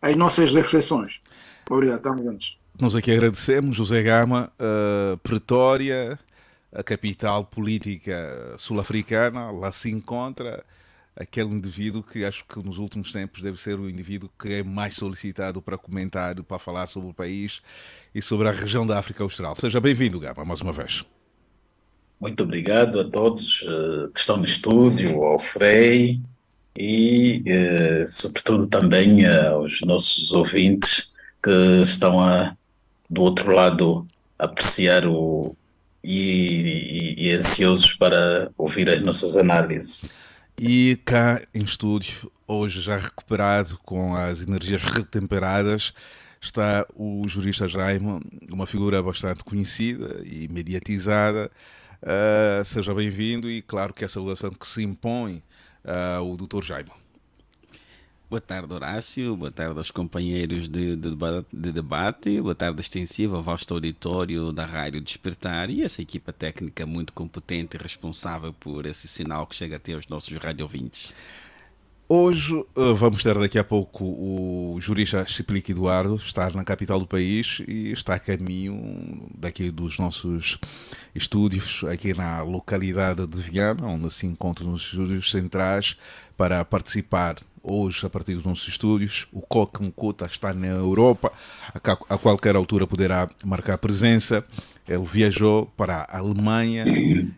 as nossas reflexões. Obrigado, estamos juntos. Nós aqui agradecemos, José Gama, Pretória, a capital política sul-africana, lá se encontra aquele indivíduo que acho que nos últimos tempos deve ser o indivíduo que é mais solicitado para comentar, para falar sobre o país e sobre a região da África Austral. Seja bem-vindo, Gama, mais uma vez. Muito obrigado a todos que estão no estúdio, ao Frei e, sobretudo, também aos nossos ouvintes que estão do outro lado a apreciar e ansiosos para ouvir as nossas análises. E cá em estúdio, hoje já recuperado com as energias retemperadas, está o jurista Jaime, uma figura bastante conhecida e mediatizada. Seja bem-vindo e claro que a saudação que se impõe ao Dr. Jaime. Boa tarde, Horácio. Boa tarde aos companheiros de debate. Boa tarde extensiva ao vasto auditório da Rádio Despertar e essa equipa técnica muito competente e responsável por esse sinal que chega até aos nossos radiovintes. Hoje vamos ter daqui a pouco o jurista Chiplique Eduardo, está na capital do país e está a caminho daqui dos nossos estúdios, aqui na localidade de Viana, onde se encontram os estúdios centrais, para participar hoje a partir dos nossos estúdios. O Coque Mucuta está na Europa, a qualquer altura poderá marcar presença. Ele viajou para a Alemanha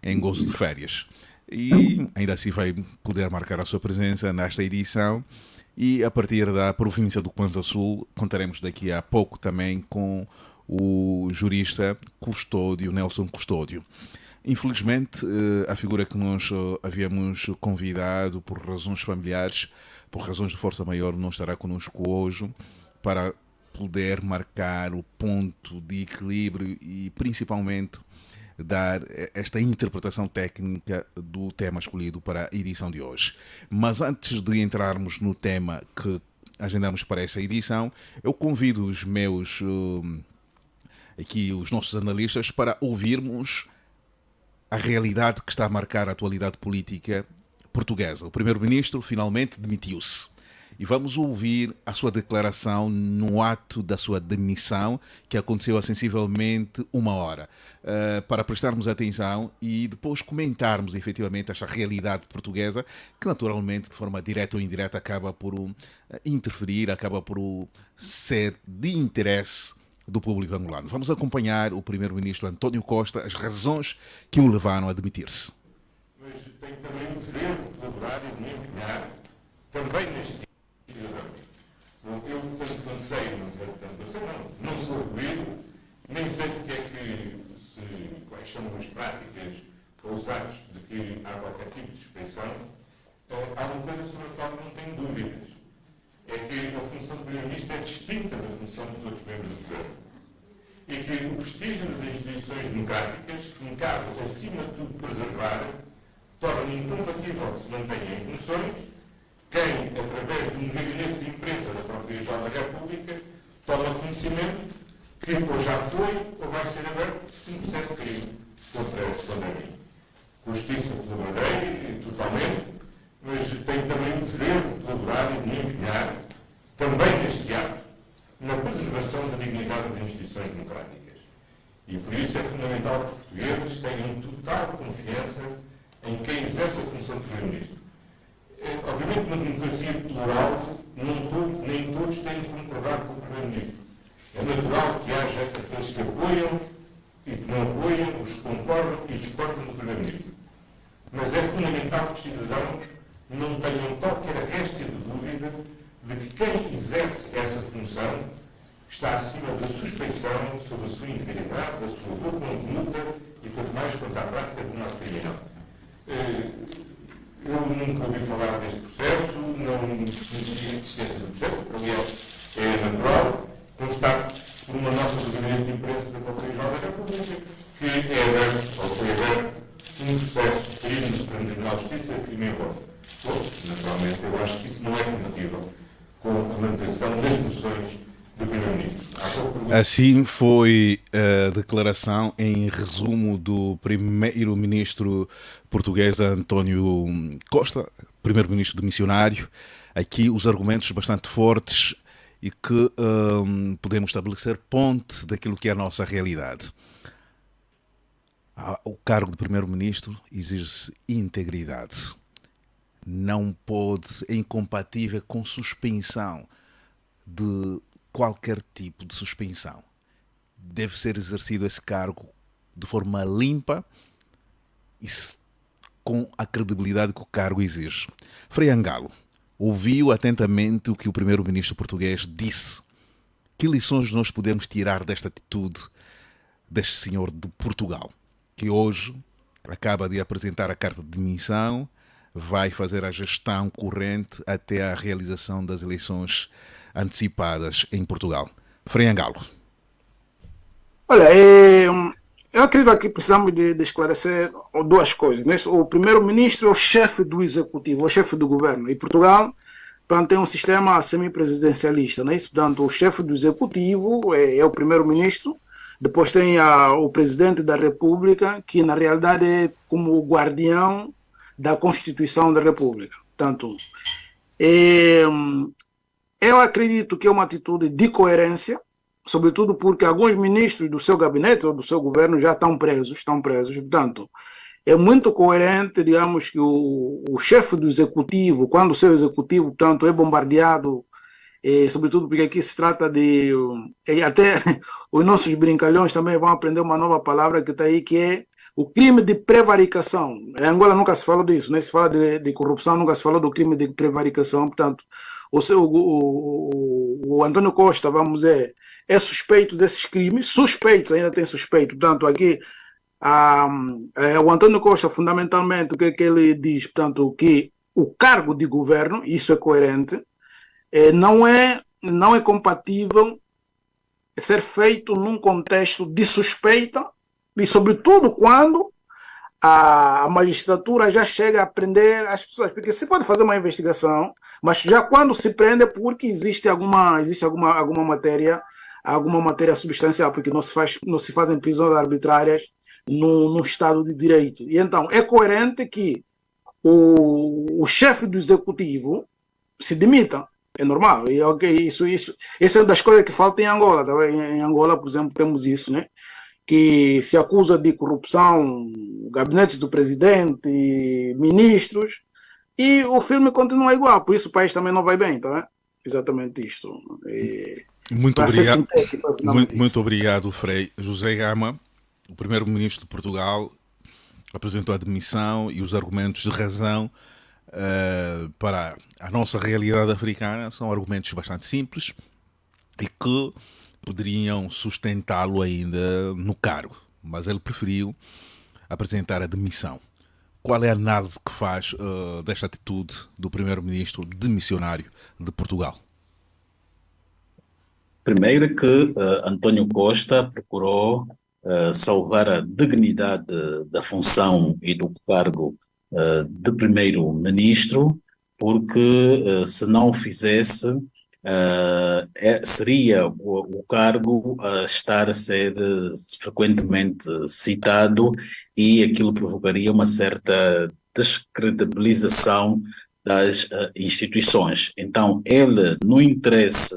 em gozo de férias. E ainda assim vai poder marcar a sua presença nesta edição. E a partir da província do Kwanza Sul, contaremos daqui a pouco também com o jurista Custódio, Nelson Custódio. Infelizmente, a figura que nós havíamos convidado por razões familiares, por razões de força maior, não estará connosco hoje para poder marcar o ponto de equilíbrio e principalmente dar esta interpretação técnica do tema escolhido para a edição de hoje. Mas antes de entrarmos no tema que agendamos para esta edição, eu convido os meus aqui os nossos analistas para ouvirmos a realidade que está a marcar a atualidade política portuguesa. O primeiro-ministro finalmente demitiu-se. E vamos ouvir a sua declaração no ato da sua demissão, que aconteceu há sensivelmente uma hora, para prestarmos atenção e depois comentarmos efetivamente esta realidade portuguesa, que naturalmente, de forma direta ou indireta, acaba por interferir, acaba por ser de interesse do público angolano. Vamos acompanhar o primeiro-ministro António Costa, as razões que o levaram a demitir-se. Mas tenho também o dever de colaborar e de me empenhar também neste cidadãos. Eu tanto cansei, não sou arguído, nem sei porque é que, quais são as práticas ou os atos de que há qualquer tipo de suspeição. Há uma coisa sobre a qual não tenho dúvidas. É que a função do Primeiro-Ministro é distinta da função dos outros membros do Governo. E que o prestígio das instituições democráticas, que cabe, acima de tudo, preservar, torna incompatível que se mantenha em funções quem, através de um gabinete de imprensa da Procuradoria-Geral da República, toma conhecimento que ou já foi ou vai ser aberto um processo de crime contra mim. Com justiça colaborarei totalmente, mas tenho também o dever de colaborar e de me empenhar também neste ato na preservação da dignidade das instituições democráticas. E por isso é fundamental que os portugueses tenham total confiança em quem exerce a função de Primeiro-Ministro. Obviamente, numa democracia plural, nem todos têm de concordar com o Primeiro-Ministro. É natural que haja aqueles que apoiam e que não apoiam, os que concordam e discordam do Primeiro-Ministro. Mas é fundamental que os cidadãos não tenham qualquer réstia de dúvida de que quem exerce essa função está acima da suspeição sobre a sua integridade, da sua boa conduta e, quanto mais, quanto à prática do nosso criminal. Eu nunca ouvi falar deste processo, não conhecia a existência do processo, que aliás é natural, constato por uma nota do gabinete de imprensa da Procuradoria-Geral da República que é aberto, ou foi aberto, um processo de crime no Supremo Tribunal de Justiça que me envolve. Bom, naturalmente, eu acho que isso não é compatível com a manutenção das funções do Primeiro-Ministro. Assim foi a declaração em resumo do primeiro-ministro português António Costa, primeiro-ministro demissionário. Aqui os argumentos bastante fortes e que podemos estabelecer ponte daquilo que é a nossa realidade. O cargo de primeiro-ministro exige integridade. Não pode, é incompatível com suspensão de qualquer tipo de suspensão. Deve ser exercido esse cargo de forma limpa e com a credibilidade que o cargo exige. Frei Angalo ouviu atentamente o que o primeiro-ministro português disse. Que lições nós podemos tirar desta atitude deste senhor de Portugal, que hoje acaba de apresentar a carta de demissão, vai fazer a gestão corrente até a realização das eleições antecipadas em Portugal? Frei Angalo. Olha, eu acredito que precisamos de esclarecer duas coisas, né? O primeiro-ministro é o chefe do executivo, é o chefe do governo. E Portugal, portanto, tem um sistema semipresidencialista, né? Portanto, o chefe do executivo é o primeiro-ministro. Depois tem o presidente da República, que na realidade é como o guardião da Constituição da República. Portanto, eu acredito que é uma atitude de coerência, sobretudo porque alguns ministros do seu gabinete ou do seu governo já estão presos. Portanto, é muito coerente, digamos, que o chefe do executivo, quando o seu executivo, portanto, é bombardeado, sobretudo porque aqui se trata de... até os nossos brincalhões também vão aprender uma nova palavra que está aí, que é o crime de prevaricação. Em Angola nunca se falou disso, né? Se fala de corrupção, nunca se falou do crime de prevaricação. Portanto, o António Costa, vamos dizer, é suspeito desses crimes, ainda tem suspeito. Portanto, aqui o António Costa, fundamentalmente, o que é que ele diz? Portanto, que o cargo de governo, isso é coerente, não é compatível ser feito num contexto de suspeita, e sobretudo quando a magistratura já chega a prender as pessoas, porque se pode fazer uma investigação, mas já quando se prende é porque existe alguma matéria substancial, porque não se fazem prisões arbitrárias no Estado de Direito. E então é coerente que o chefe do executivo se demita. É normal. E essa é uma das coisas que falta em Angola. Tá? Em Angola, por exemplo, temos isso, né? Que se acusa de corrupção gabinetes do presidente, ministros, e o filme continua igual. Por isso o país também não vai bem, tá? Exatamente isto. Muito obrigado. Muito obrigado, Frei. José Gama, o primeiro-ministro de Portugal, apresentou a demissão e os argumentos de razão para a nossa realidade africana são argumentos bastante simples e que poderiam sustentá-lo ainda no cargo, mas ele preferiu apresentar a demissão. Qual é a análise que faz desta atitude do primeiro-ministro demissionário de Portugal? Primeiro que António Costa procurou salvar a dignidade da função e do cargo de primeiro-ministro, porque se não o fizesse, seria o cargo a estar a ser frequentemente citado e aquilo provocaria uma certa descredibilização das instituições. Então, ele, no interesse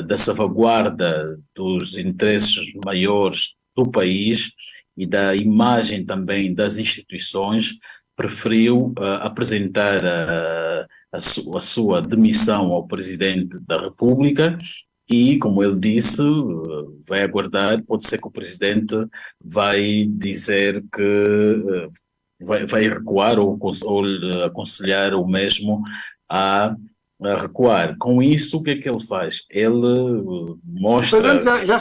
da salvaguarda dos interesses maiores do país e da imagem também das instituições, preferiu apresentar a sua demissão ao Presidente da República e, como ele disse, vai aguardar, pode ser que o Presidente vai dizer que vai recuar ou aconselhar o mesmo a recuar. Com isso, o que é que ele faz? Ele mostra... O Presidente já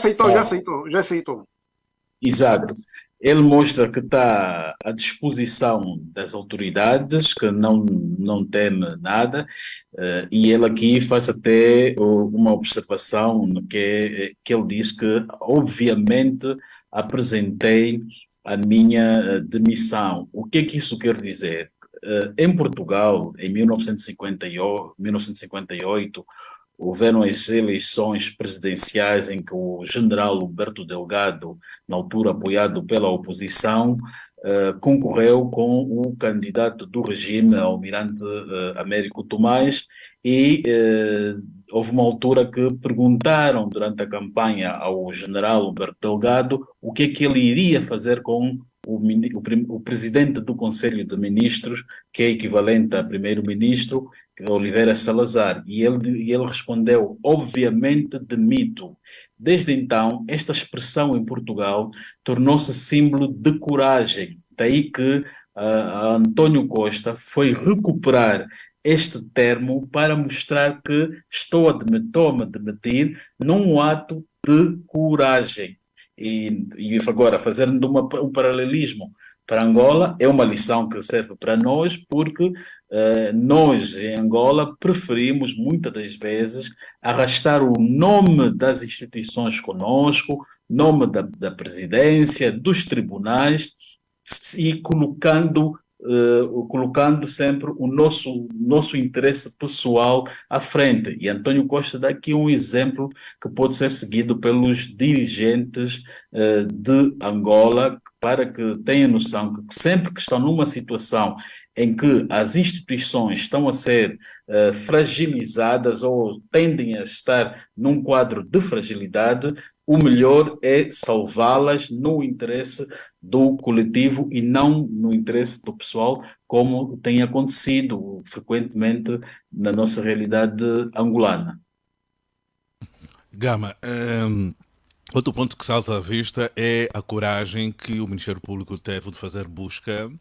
aceitou. Exato. Ele mostra que está à disposição das autoridades, que não teme nada, e ele aqui faz até uma observação que ele diz que, obviamente, apresentei a minha demissão. O que é que isso quer dizer? Em Portugal, em 1958, houveram as eleições presidenciais em que o general Humberto Delgado, na altura apoiado pela oposição, concorreu com o candidato do regime, Almirante Américo Tomás, e houve uma altura que perguntaram durante a campanha ao general Humberto Delgado o que é que ele iria fazer com o presidente do Conselho de Ministros, que é equivalente a primeiro-ministro, Oliveira Salazar, e ele respondeu, obviamente, demito. Desde então, esta expressão em Portugal tornou-se símbolo de coragem. Daí que António Costa foi recuperar este termo para mostrar que estou a me demitir num ato de coragem. E agora, fazendo um paralelismo para Angola, é uma lição que serve para nós, porque nós, em Angola, preferimos, muitas das vezes, arrastar o nome das instituições conosco, nome da presidência, dos tribunais, e colocando sempre o nosso interesse pessoal à frente. E António Costa dá aqui um exemplo que pode ser seguido pelos dirigentes de Angola, para que tenham noção que sempre que estão numa situação em que as instituições estão a ser fragilizadas ou tendem a estar num quadro de fragilidade, o melhor é salvá-las no interesse do coletivo e não no interesse do pessoal, como tem acontecido frequentemente na nossa realidade angolana. Gama, outro ponto que salta à vista é a coragem que o Ministério Público teve de fazer busca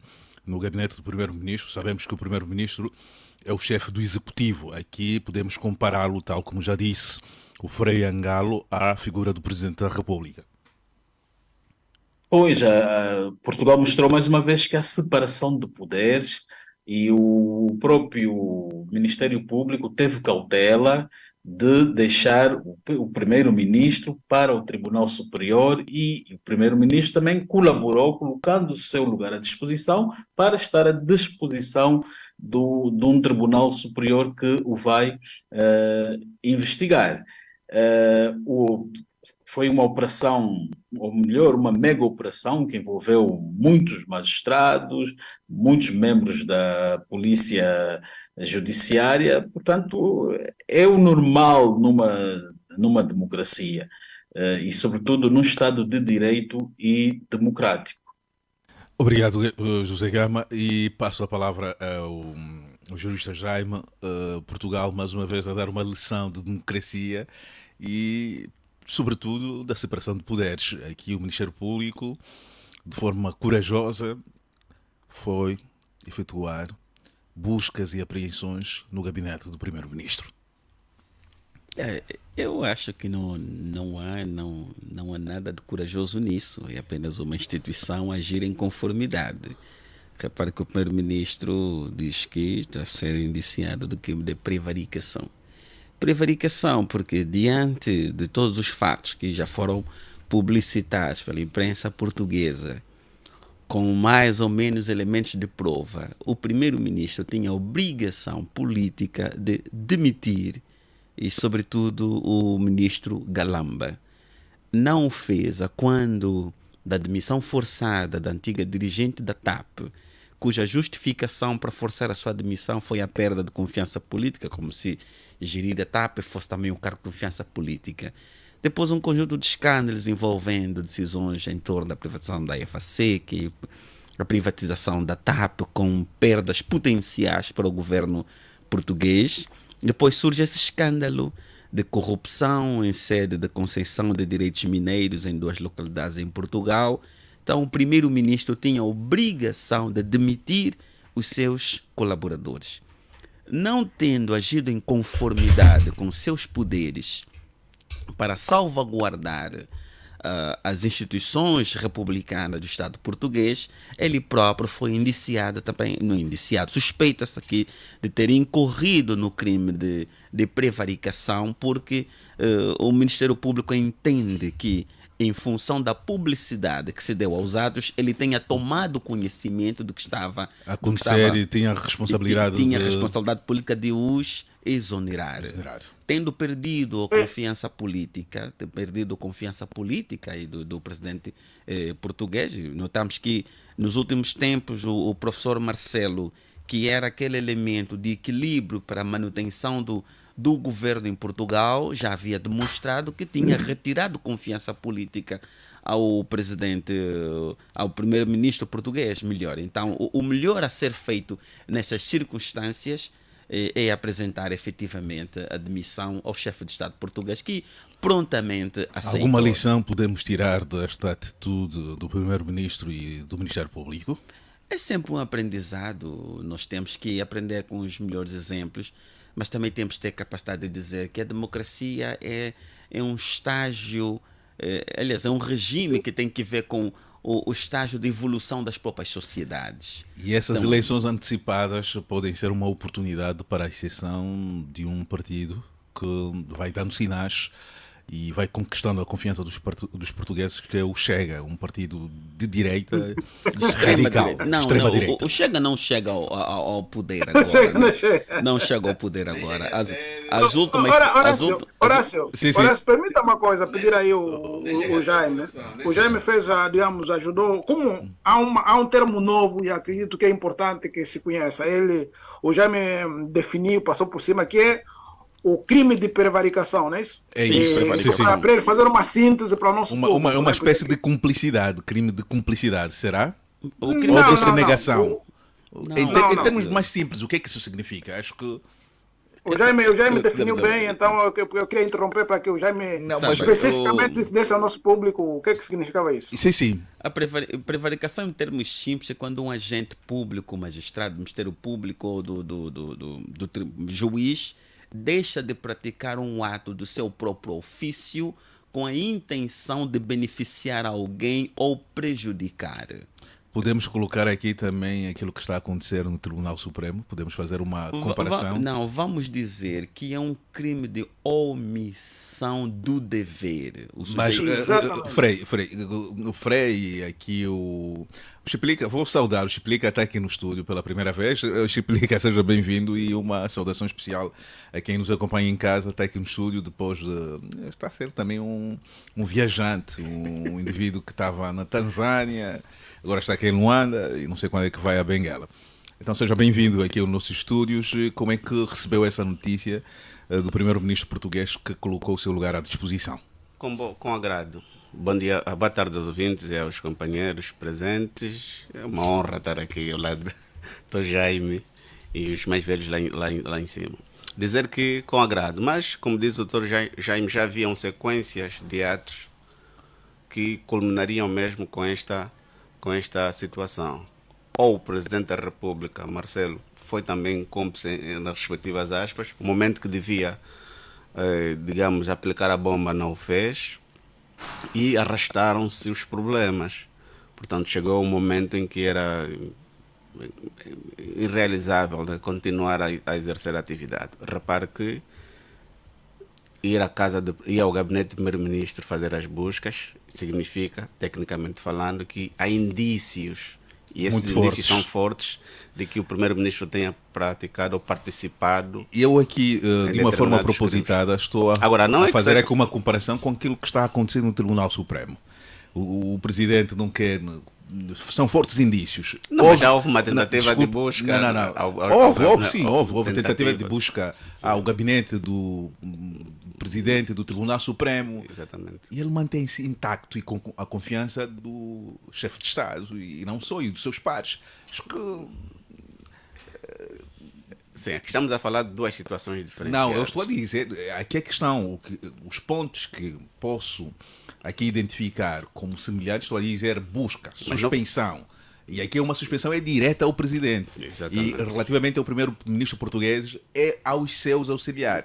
no gabinete do Primeiro-Ministro. Sabemos que o Primeiro-Ministro é o chefe do Executivo. Aqui podemos compará-lo, tal como já disse o Frei Angalo, à figura do Presidente da República. Pois, Portugal mostrou mais uma vez que há separação de poderes e o próprio Ministério Público teve cautela de deixar o Primeiro-Ministro para o Tribunal Superior, e o Primeiro-Ministro também colaborou colocando o seu lugar à disposição para estar à disposição de um Tribunal Superior que o vai investigar. Foi uma operação, ou melhor, uma mega operação que envolveu muitos magistrados, muitos membros da Polícia Judiciária. Portanto, é o normal numa democracia e, sobretudo, num Estado de Direito e democrático. Obrigado, José Gama, e passo a palavra ao jurista Jaime. Portugal, mais uma vez, a dar uma lição de democracia e, sobretudo, da separação de poderes. Aqui o Ministério Público, de forma corajosa, foi efetuar buscas e apreensões no gabinete do Primeiro-Ministro. Eu acho que não há nada de corajoso nisso. É apenas uma instituição agir em conformidade. Repare que o Primeiro-Ministro diz que está a ser indiciado de crime de prevaricação. Prevaricação porque, diante de todos os fatos que já foram publicitados pela imprensa portuguesa, com mais ou menos elementos de prova, o Primeiro-Ministro tinha a obrigação política de demitir, e sobretudo o ministro Galamba. Não o fez a quando da demissão forçada da antiga dirigente da TAP, cuja justificação para forçar a sua demissão foi a perda de confiança política, como se gerir a TAP fosse também um cargo de confiança política. Depois um conjunto de escândalos envolvendo decisões em torno da privatização da EFASEC, a privatização da TAP com perdas potenciais para o governo português. Depois surge esse escândalo de corrupção em sede de concessão de direitos mineiros em 2 localidades em Portugal. Então o primeiro-ministro tinha a obrigação de demitir os seus colaboradores. Não tendo agido em conformidade com seus poderes para salvaguardar as instituições republicanas do Estado português, ele próprio foi indiciado também, não indiciado, suspeita-se aqui de ter incorrido no crime de prevaricação, porque o Ministério Público entende que, em função da publicidade que se deu aos atos, ele tenha tomado conhecimento do que estava a acontecer e tinha a responsabilidade tinha a responsabilidade política de os exonerar. Tendo perdido a confiança política aí do presidente português, notamos que nos últimos tempos o professor Marcelo, que era aquele elemento de equilíbrio para a manutenção do governo em Portugal, já havia demonstrado que tinha retirado confiança política ao presidente, ao primeiro-ministro português, melhor. Então, o melhor a ser feito nestas circunstâncias é apresentar efetivamente a demissão ao chefe de Estado português, que prontamente aceitou. Alguma lição podemos tirar desta atitude do primeiro-ministro e do Ministério Público? É sempre um aprendizado. Nós temos que aprender com os melhores exemplos, mas também temos que ter capacidade de dizer que a democracia é um estágio, aliás, é um regime que tem que ver com o estágio de evolução das próprias sociedades. E essas eleições antecipadas podem ser uma oportunidade para a exceção de um partido que vai dando sinais e vai conquistando a confiança dos portugueses, que é o Chega, um partido de direita radical, extrema direita. O Chega não chega ao poder agora. Não chega ao poder agora. As últimas... Horácio, permita uma coisa, pedir aí o Jaime. O Jaime fez, digamos, ajudou. Como há um termo novo e acredito que é importante que se conheça. O Jaime definiu, passou por cima, que é o crime de prevaricação, não é isso? É isso, para ele fazer uma síntese para o nosso povo. Uma espécie de cumplicidade, crime de cumplicidade, será? Ou de negação? Em termos mais simples, o que é que isso significa? Acho que... O Jaime definiu bem, então eu queria interromper para que o Jaime, especificamente desse ao nosso público, o que é que significava isso? Sim. A prevaricação, em termos simples, é quando um agente público, magistrado, Ministério Público ou do juiz deixa de praticar um ato do seu próprio ofício com a intenção de beneficiar alguém ou prejudicar. Podemos colocar aqui também aquilo que está a acontecer no Tribunal Supremo? Podemos fazer uma comparação? Não, vamos dizer que é um crime de omissão do dever. Mas, Frei, aqui o Chiplica, vou saudar o Chiplica, está aqui no estúdio pela primeira vez. Chiplica, seja bem-vindo e uma saudação especial a quem nos acompanha em casa, está aqui no estúdio depois de estar a ser também um viajante, um indivíduo que estava na Tanzânia, agora está aqui em Luanda e não sei quando é que vai a Benguela. Então seja bem-vindo aqui aos nossos estúdios. Como é que recebeu essa notícia do primeiro-ministro português que colocou o seu lugar à disposição? Com agrado. Bom dia, boa tarde aos ouvintes e aos companheiros presentes. É uma honra estar aqui ao lado do Jaime e os mais velhos lá em cima. Dizer que com agrado, mas como diz o Dr. Jaime, já haviam sequências de atos que culminariam mesmo com esta situação. Ou o Presidente da República, Marcelo, foi também cúmplice nas respectivas aspas. O momento que devia, digamos, aplicar a bomba não o fez e arrastaram-se os problemas. Portanto, chegou um momento em que era irrealizável de continuar a exercer a atividade. Repare que ir ao gabinete do primeiro-ministro fazer as buscas significa, tecnicamente falando, que há indícios, e esses indícios são fortes, de que o primeiro-ministro tenha praticado ou participado. Eu aqui, de uma forma propositada, estou a fazer aqui uma comparação com aquilo que está a acontecer no Tribunal Supremo. O presidente não quer... São fortes indícios. Não, já houve uma tentativa de busca. Houve tentativa de busca ao gabinete do presidente do Tribunal Supremo. Exatamente. E ele mantém-se intacto e com a confiança do chefe de Estado e não só, e dos seus pares. Acho que... Sim, aqui estamos a falar de duas situações diferentes. Não, eu estou a dizer, aqui a questão, os pontos que posso aqui identificar como semelhantes, estou a dizer busca, suspensão. E aqui uma suspensão é direta ao presidente. Exatamente. E relativamente ao primeiro-ministro português é aos seus auxiliares.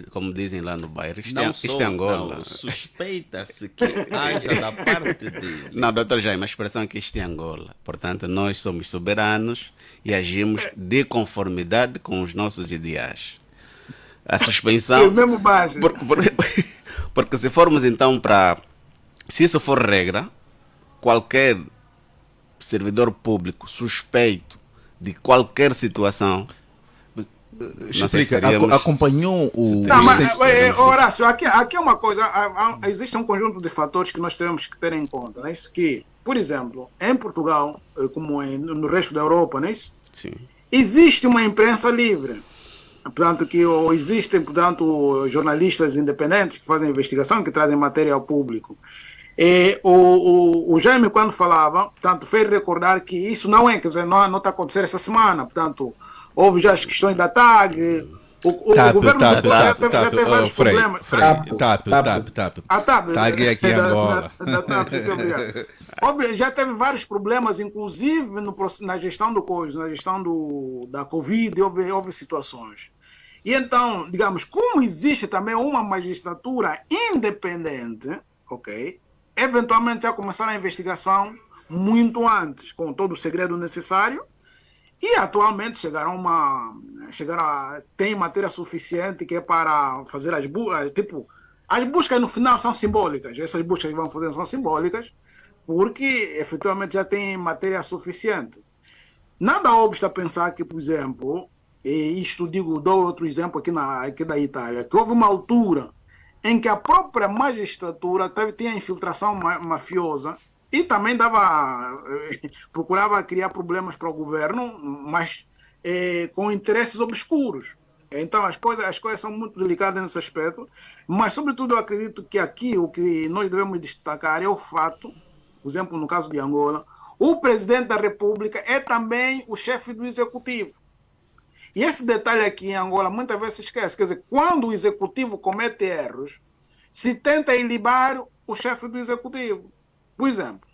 Como dizem lá no bairro, isto é Angola. Suspeita-se que haja da parte dele. Não, doutor Jaime, a expressão é que isto é Angola. Portanto, nós somos soberanos e agimos de conformidade com os nossos ideais. A suspensão... Porque se formos então para... Se isso for regra, qualquer servidor público suspeito de qualquer situação Não sei se Explica, estaríamos... acompanhou o... Não, mas, Sim. Horácio, aqui é uma coisa, existe um conjunto de fatores que nós temos que ter em conta, não é isso? Que, por exemplo, em Portugal, como no resto da Europa, não é isso? Sim. Existe uma imprensa livre, portanto, existem, portanto, jornalistas independentes que fazem investigação, que trazem matéria ao público. E o Jaime, quando falava, portanto, fez recordar que isso não é, quer dizer, não está acontecendo essa semana, portanto, houve já as questões da TAG, o governo já teve vários problemas. TAP. A TAP. TAG é aqui em Angola. Da TAP, obrigado. Já teve vários problemas, inclusive na gestão do coisa, na gestão da Covid, houve situações. E então, digamos, como existe também uma magistratura independente, ok? Eventualmente já começaram a investigação muito antes, com todo o segredo necessário, e atualmente tem matéria suficiente que é para fazer as buscas, as buscas no final são simbólicas, essas buscas que vão fazer são simbólicas, porque efetivamente já tem matéria suficiente. Nada obsta pensar que, por exemplo, dou outro exemplo aqui da Itália, que houve uma altura em que a própria magistratura tinha infiltração mafiosa e também procurava criar problemas para o governo, mas com interesses obscuros. Então as coisas são muito delicadas nesse aspecto, mas sobretudo eu acredito que aqui o que nós devemos destacar é o fato, por exemplo, no caso de Angola, o presidente da República é também o chefe do executivo. E esse detalhe aqui em Angola muitas vezes se esquece. Quer dizer, quando o executivo comete erros, se tenta ilibar o chefe do executivo. Por exemplo,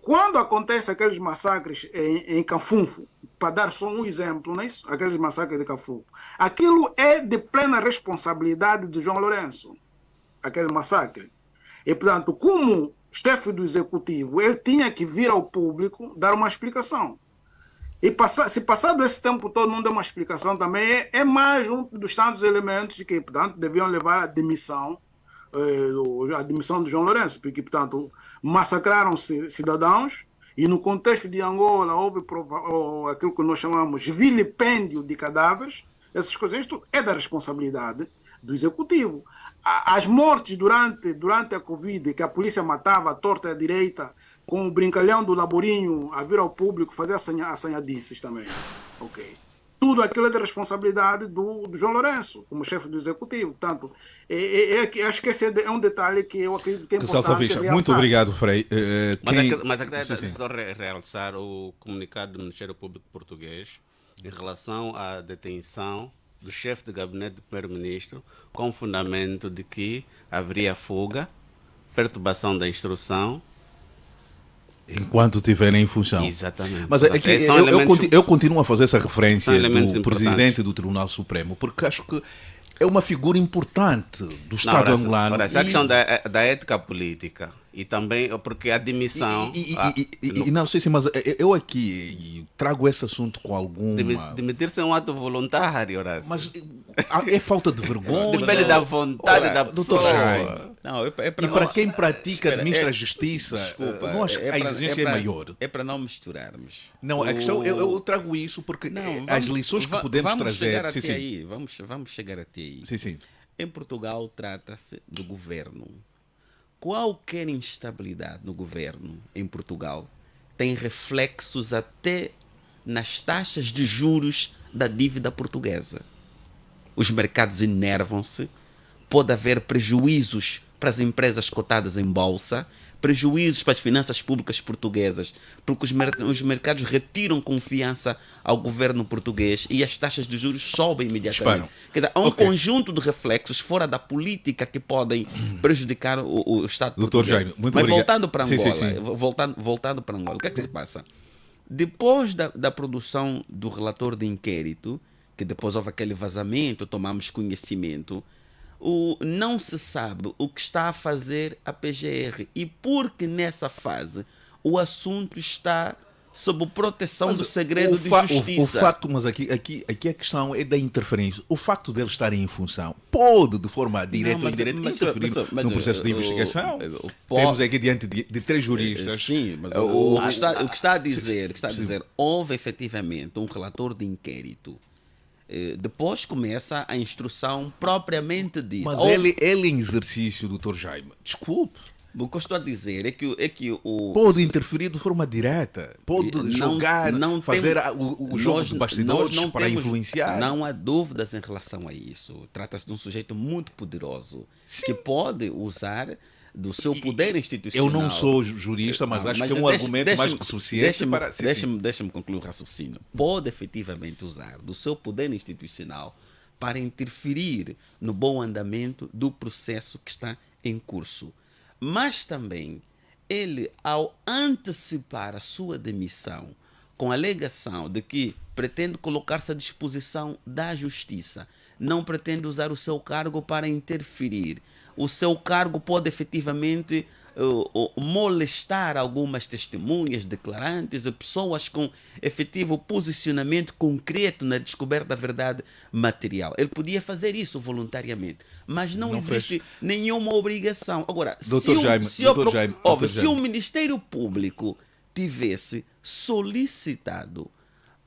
quando acontecem aqueles massacres em Cafunfo, para dar só um exemplo, não é isso? Aqueles massacres de Cafunfo, aquilo é de plena responsabilidade do João Lourenço, aquele massacre. E, portanto, como chefe do executivo, ele tinha que vir ao público dar uma explicação. E se passado esse tempo todo não deu uma explicação também, é mais um dos tantos elementos que, portanto, deviam levar à demissão do João Lourenço, porque, portanto, massacraram-se cidadãos e no contexto de Angola houve aquilo que nós chamamos de vilipêndio de cadáveres. Essas coisas, isto é da responsabilidade do executivo. As mortes durante a Covid, que a polícia matava à torta e à direita, com o brincalhão do Laborinho a vir ao público fazer assanhadices também. Ok. Tudo aquilo é de responsabilidade do João Lourenço, como chefe do executivo. Portanto, acho que esse é um detalhe que eu acredito que é importante realçar. Muito obrigado, Frei. Mas aqui só realçar o comunicado do Ministério Público Português em relação à detenção do chefe de gabinete do primeiro-ministro com o fundamento de que haveria fuga, perturbação da instrução, enquanto estiverem em função. Exatamente. Mas aqui eu continuo a fazer essa referência do presidente do Tribunal Supremo, porque acho que é uma figura importante do Estado angolano. Ora, essa questão da ética política e também porque a demissão... não sei se, mas eu aqui trago esse assunto com alguma... Demitir-se é um ato voluntário, Horácio. Mas é falta de vergonha. Depende da vontade da pessoa. Não, e para quem pratica, administra a justiça, não acho que a exigência é maior. É para não misturarmos. Não, a questão, eu trago isso porque as lições que podemos trazer... Vamos chegar até aí. Sim. Em Portugal trata-se do governo. Qualquer instabilidade no governo em Portugal tem reflexos até nas taxas de juros da dívida portuguesa. Os mercados enervam-se, pode haver prejuízos para as empresas cotadas em bolsa, prejuízos para as finanças públicas portuguesas, porque os mercados retiram confiança ao governo português e as taxas de juros sobem imediatamente. Quer dizer, há um conjunto de reflexos fora da política que podem prejudicar o Estado português. Jaime, muito Mas obrigado. voltando para Angola, sim. Voltando para Angola, o que é que se passa? Depois da produção do relatório de inquérito, que depois houve aquele vazamento, tomamos conhecimento, não se sabe o que está a fazer a PGR e porque nessa fase o assunto está sob proteção do segredo de justiça. O facto, mas aqui a questão é da interferência. O facto deles estarem em função pode, de forma direta ou indireta, interferir no processo de investigação. Temos aqui diante de três juristas. Sim, mas o que está a dizer, houve efetivamente um relatório de inquérito Depois começa a instrução propriamente dita. Mas ele em exercício, doutor Jaime, desculpe, O que eu estou a dizer é que o... pode interferir de forma direta, pode jogar, fazer o jogo de bastidores para influenciar. Não há dúvidas em relação a isso. Trata-se de um sujeito muito poderoso que pode usar do seu poder institucional. Eu não sou jurista, mas acho que é um argumento mais que suficiente para... Deixa-me concluir o raciocínio. Pode efetivamente usar do seu poder institucional para interferir no bom andamento do processo que está em curso. Mas também, ele, ao antecipar a sua demissão, com a alegação de que pretende colocar-se à disposição da justiça, não pretende usar o seu cargo para interferir. O seu cargo pode efetivamente molestar algumas testemunhas, declarantes e pessoas com efetivo posicionamento concreto na descoberta da verdade material. Ele podia fazer isso voluntariamente, mas não existe nenhuma obrigação. Agora, se o Ministério Público tivesse solicitado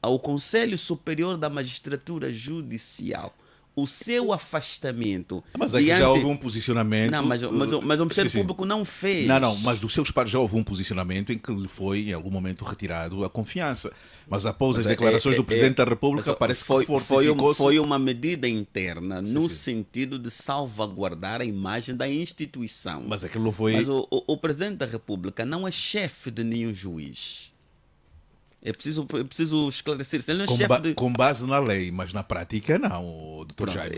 ao Conselho Superior da Magistratura Judicial o seu afastamento... Mas aqui já houve um posicionamento... Não, mas o Ministério Público não fez. Não, mas dos seus pares já houve um posicionamento em que lhe foi, em algum momento, retirado a confiança. Mas após as declarações do Presidente da República, parece que foi uma medida interna no sentido de salvaguardar a imagem da instituição. Mas aquilo não foi... Mas o Presidente da República não é chefe de nenhum juiz. É preciso esclarecer isso. Ele não é chefe de... Com base na lei, mas na prática não, doutor Jaime.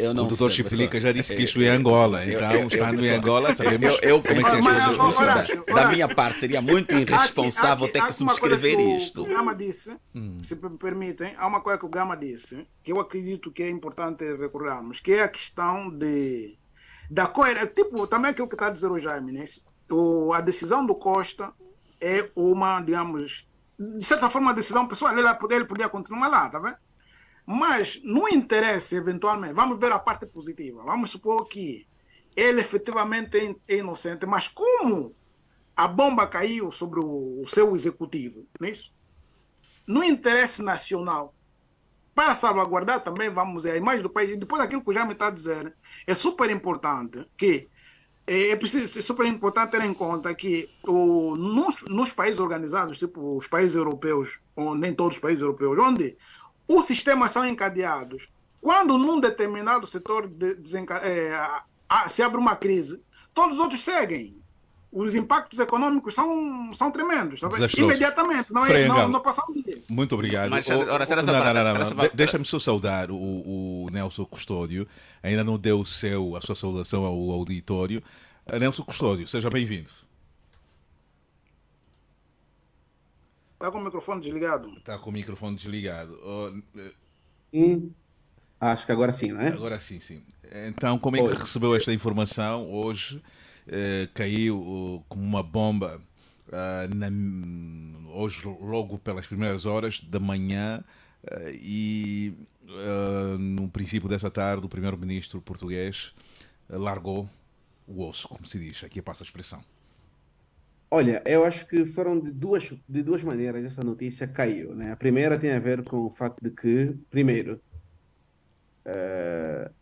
O doutor Chiplica já disse que isso é Angola, então estando em Angola sabemos como é que as coisas funcionam. Da minha parte seria muito irresponsável ter que subscrever isto. O Gama disse, se me permitem, há uma coisa que o Gama disse, que eu acredito que é importante recordarmos, que é a questão da coerência. Tipo, também aquilo que está a dizer o Jaime, né? A decisão do Costa é uma, digamos... de certa forma, a decisão pessoal, ele podia continuar lá, tá vendo? Mas, no interesse, eventualmente, vamos ver a parte positiva. Vamos supor que ele efetivamente é inocente, mas como a bomba caiu sobre o seu executivo, não é isso? No interesse nacional, para salvaguardar também, vamos dizer, a imagem do país, depois daquilo que o Jaime está a dizer, é super importante que é super importante ter em conta que nos países organizados, tipo os países europeus, ou nem todos os países europeus, onde os sistemas são encadeados, quando num determinado setor se abre uma crise, todos os outros seguem. Os impactos econômicos são tremendos, tá? Imediatamente, não passa um dia. Muito obrigado. Deixa-me só saudar o Nelson Custódio, ainda não deu a sua saudação ao auditório. Nelson Custódio, seja bem-vindo. Está com o microfone desligado. Está com o microfone desligado. Acho que agora sim, não é? Agora sim. Então, como é que recebeu esta informação hoje? Caiu como uma bomba hoje, logo pelas primeiras horas da manhã, e no princípio dessa tarde o primeiro-ministro português largou o osso, como se diz, aqui passa a expressão. Olha, eu acho que foram de duas maneiras essa notícia caiu, né? A primeira tem a ver com o facto de que, primeiro,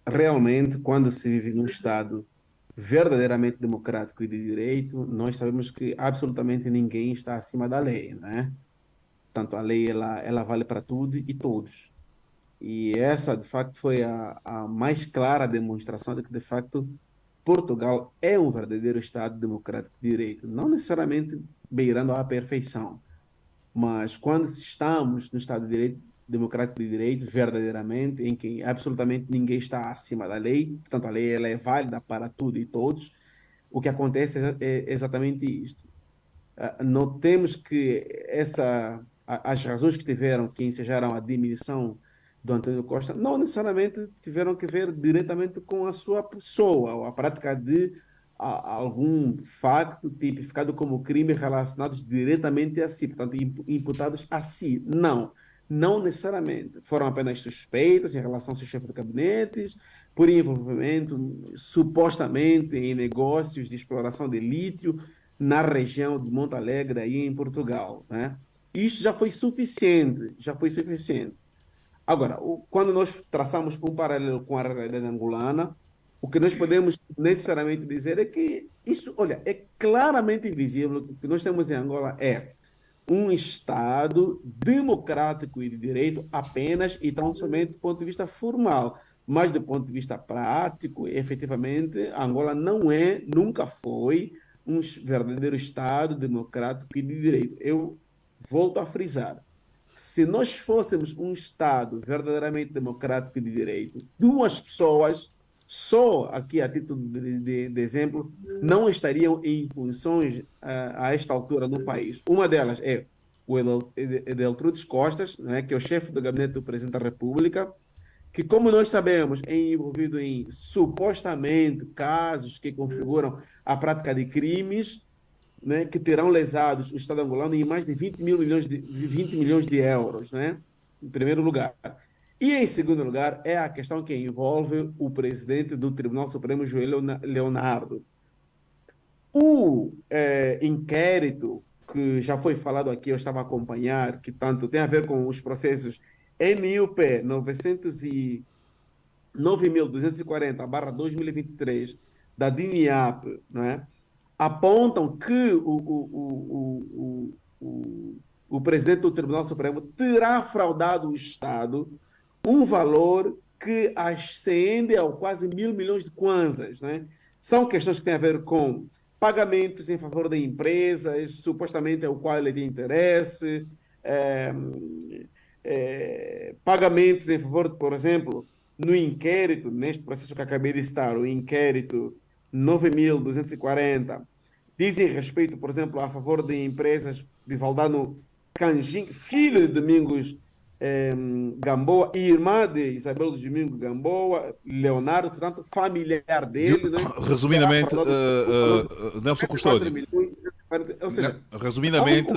realmente, quando se vive num Estado verdadeiramente democrático e de direito, nós sabemos que absolutamente ninguém está acima da lei, né? Portanto, a lei ela vale para tudo e todos. E essa, de facto, foi a mais clara demonstração de que, de facto, Portugal é um verdadeiro Estado democrático de direito, não necessariamente beirando à perfeição, mas quando estamos no Estado de direito, democrático de direito, verdadeiramente, em que absolutamente ninguém está acima da lei, portanto a lei ela é válida para tudo e todos, o que acontece é exatamente isto. Notemos que as razões que ensejaram a demissão do António Costa não necessariamente tiveram que ver diretamente com a sua pessoa, ou a prática de algum facto tipificado como crime relacionados diretamente a si, portanto imputados a si. Não necessariamente. Foram apenas suspeitas em relação ao seu chefe de gabinete, por envolvimento, supostamente, em negócios de exploração de lítio na região de Monte Alegre, aí em Portugal, né? Isso já foi suficiente. Agora, quando nós traçamos um paralelo com a realidade angolana, o que nós podemos necessariamente dizer é que isso, olha, é claramente visível que o que nós temos em Angola é um Estado democrático e de direito apenas e tão somente do ponto de vista formal. Mas do ponto de vista prático, efetivamente, Angola não é, nunca foi, um verdadeiro Estado democrático e de direito. Eu volto a frisar. Se nós fôssemos um Estado verdadeiramente democrático e de direito, duas pessoas, só aqui a título de exemplo, não estariam em funções a esta altura no país. Uma delas é o Edeltrudes Costas, né, que é o chefe do gabinete do Presidente da República, que, como nós sabemos, é envolvido em supostamente casos que configuram a prática de crimes, né, que terão lesados o Estado angolano em mais de 20 milhões de euros, né, em primeiro lugar. E, em segundo lugar, é a questão que envolve o presidente do Tribunal Supremo, Joel Leonardo. O inquérito que já foi falado aqui, eu estava a acompanhar, que tanto tem a ver com os processos NUP 9.240/2023 da DINIAP, não é? Apontam que o presidente do Tribunal Supremo terá fraudado o Estado um valor que ascende ao quase 1.000 milhões de kwanzas, né? São questões que têm a ver com pagamentos em favor de empresas, supostamente ao qual ele tem interesse, pagamentos em favor, por exemplo, no inquérito, neste processo que acabei de citar, o inquérito 9.240, dizem respeito, por exemplo, a favor de empresas de Valdano Canjin, filho de Domingos Gamboa e irmã de Isabel do Domingo Gamboa, Leonardo, portanto, familiar dele. Né? Resumidamente, Nelson Custódio, ou seja, resumidamente,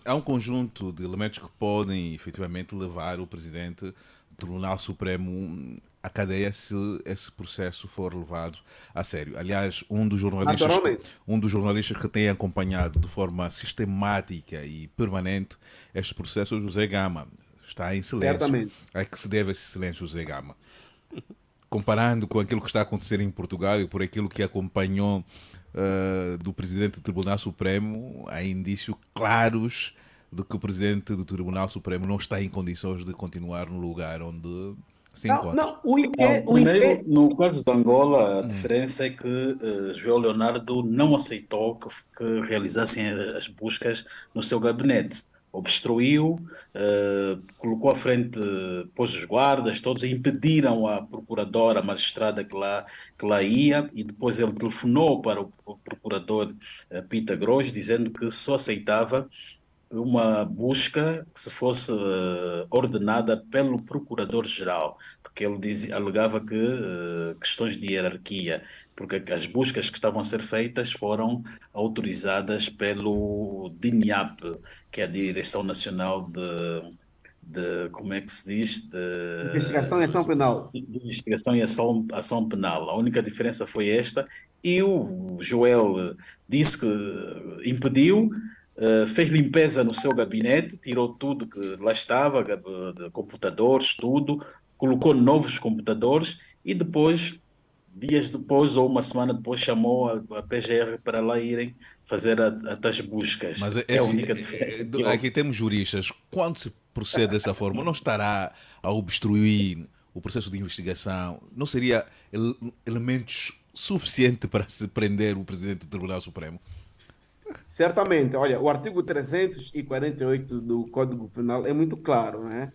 há um conjunto de elementos que podem efetivamente levar o presidente do Tribunal Supremo à cadeia se esse processo for levado a sério. Aliás, um dos jornalistas que tem acompanhado de forma sistemática e permanente este processo é o José Gama. Está em silêncio. Certamente. A que se deve esse silêncio, José Gama? Comparando com aquilo que está a acontecer em Portugal e por aquilo que acompanhou do presidente do Tribunal Supremo, há indícios claros de que o presidente do Tribunal Supremo não está em condições de continuar no lugar onde se encontra. Primeiro, no caso de Angola, a diferença é que João Leonardo não aceitou que realizassem as buscas no seu gabinete. Obstruiu, colocou à frente, pôs os guardas, todos impediram a procuradora, a magistrada que lá ia, e depois ele telefonou para o procurador Pita Gross, dizendo que só aceitava uma busca que se fosse ordenada pelo procurador-geral, porque ele alegava que questões de hierarquia, porque as buscas que estavam a ser feitas foram autorizadas pelo DINIAP, que é a Direção Nacional como é que se diz? Investigação e Ação Penal. De Investigação e Ação Penal. A única diferença foi esta, e o Joel disse que impediu, fez limpeza no seu gabinete, tirou tudo que lá estava, de computadores, tudo, colocou novos computadores e depois, dias depois ou uma semana depois, chamou a PGR para lá irem fazer as buscas. Mas é a única diferença. Aqui temos juristas. Quando se procede dessa forma, não estará a obstruir o processo de investigação? Não seria elementos suficientes para se prender o presidente do Tribunal Supremo? Certamente. Olha, o artigo 348 do Código Penal é muito claro, né?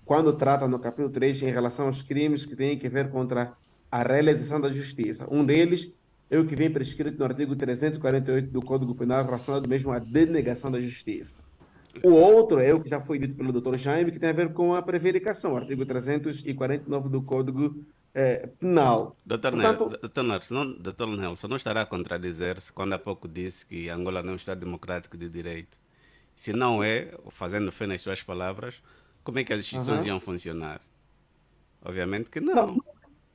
Quando trata no capítulo 3 em relação aos crimes que têm que ver contra a realização da justiça. Um deles é o que vem prescrito no artigo 348 do Código Penal, relacionado mesmo à denegação da justiça. O outro é o que já foi dito pelo Dr. Jaime, que tem a ver com a prevaricação, artigo 349 do Código Penal. Dr. Nelson, não estará a contradizer-se quando há pouco disse que Angola não é um Estado democrático de direito? Se não é, fazendo fé nas suas palavras, como é que as instituições iam funcionar? Obviamente que não.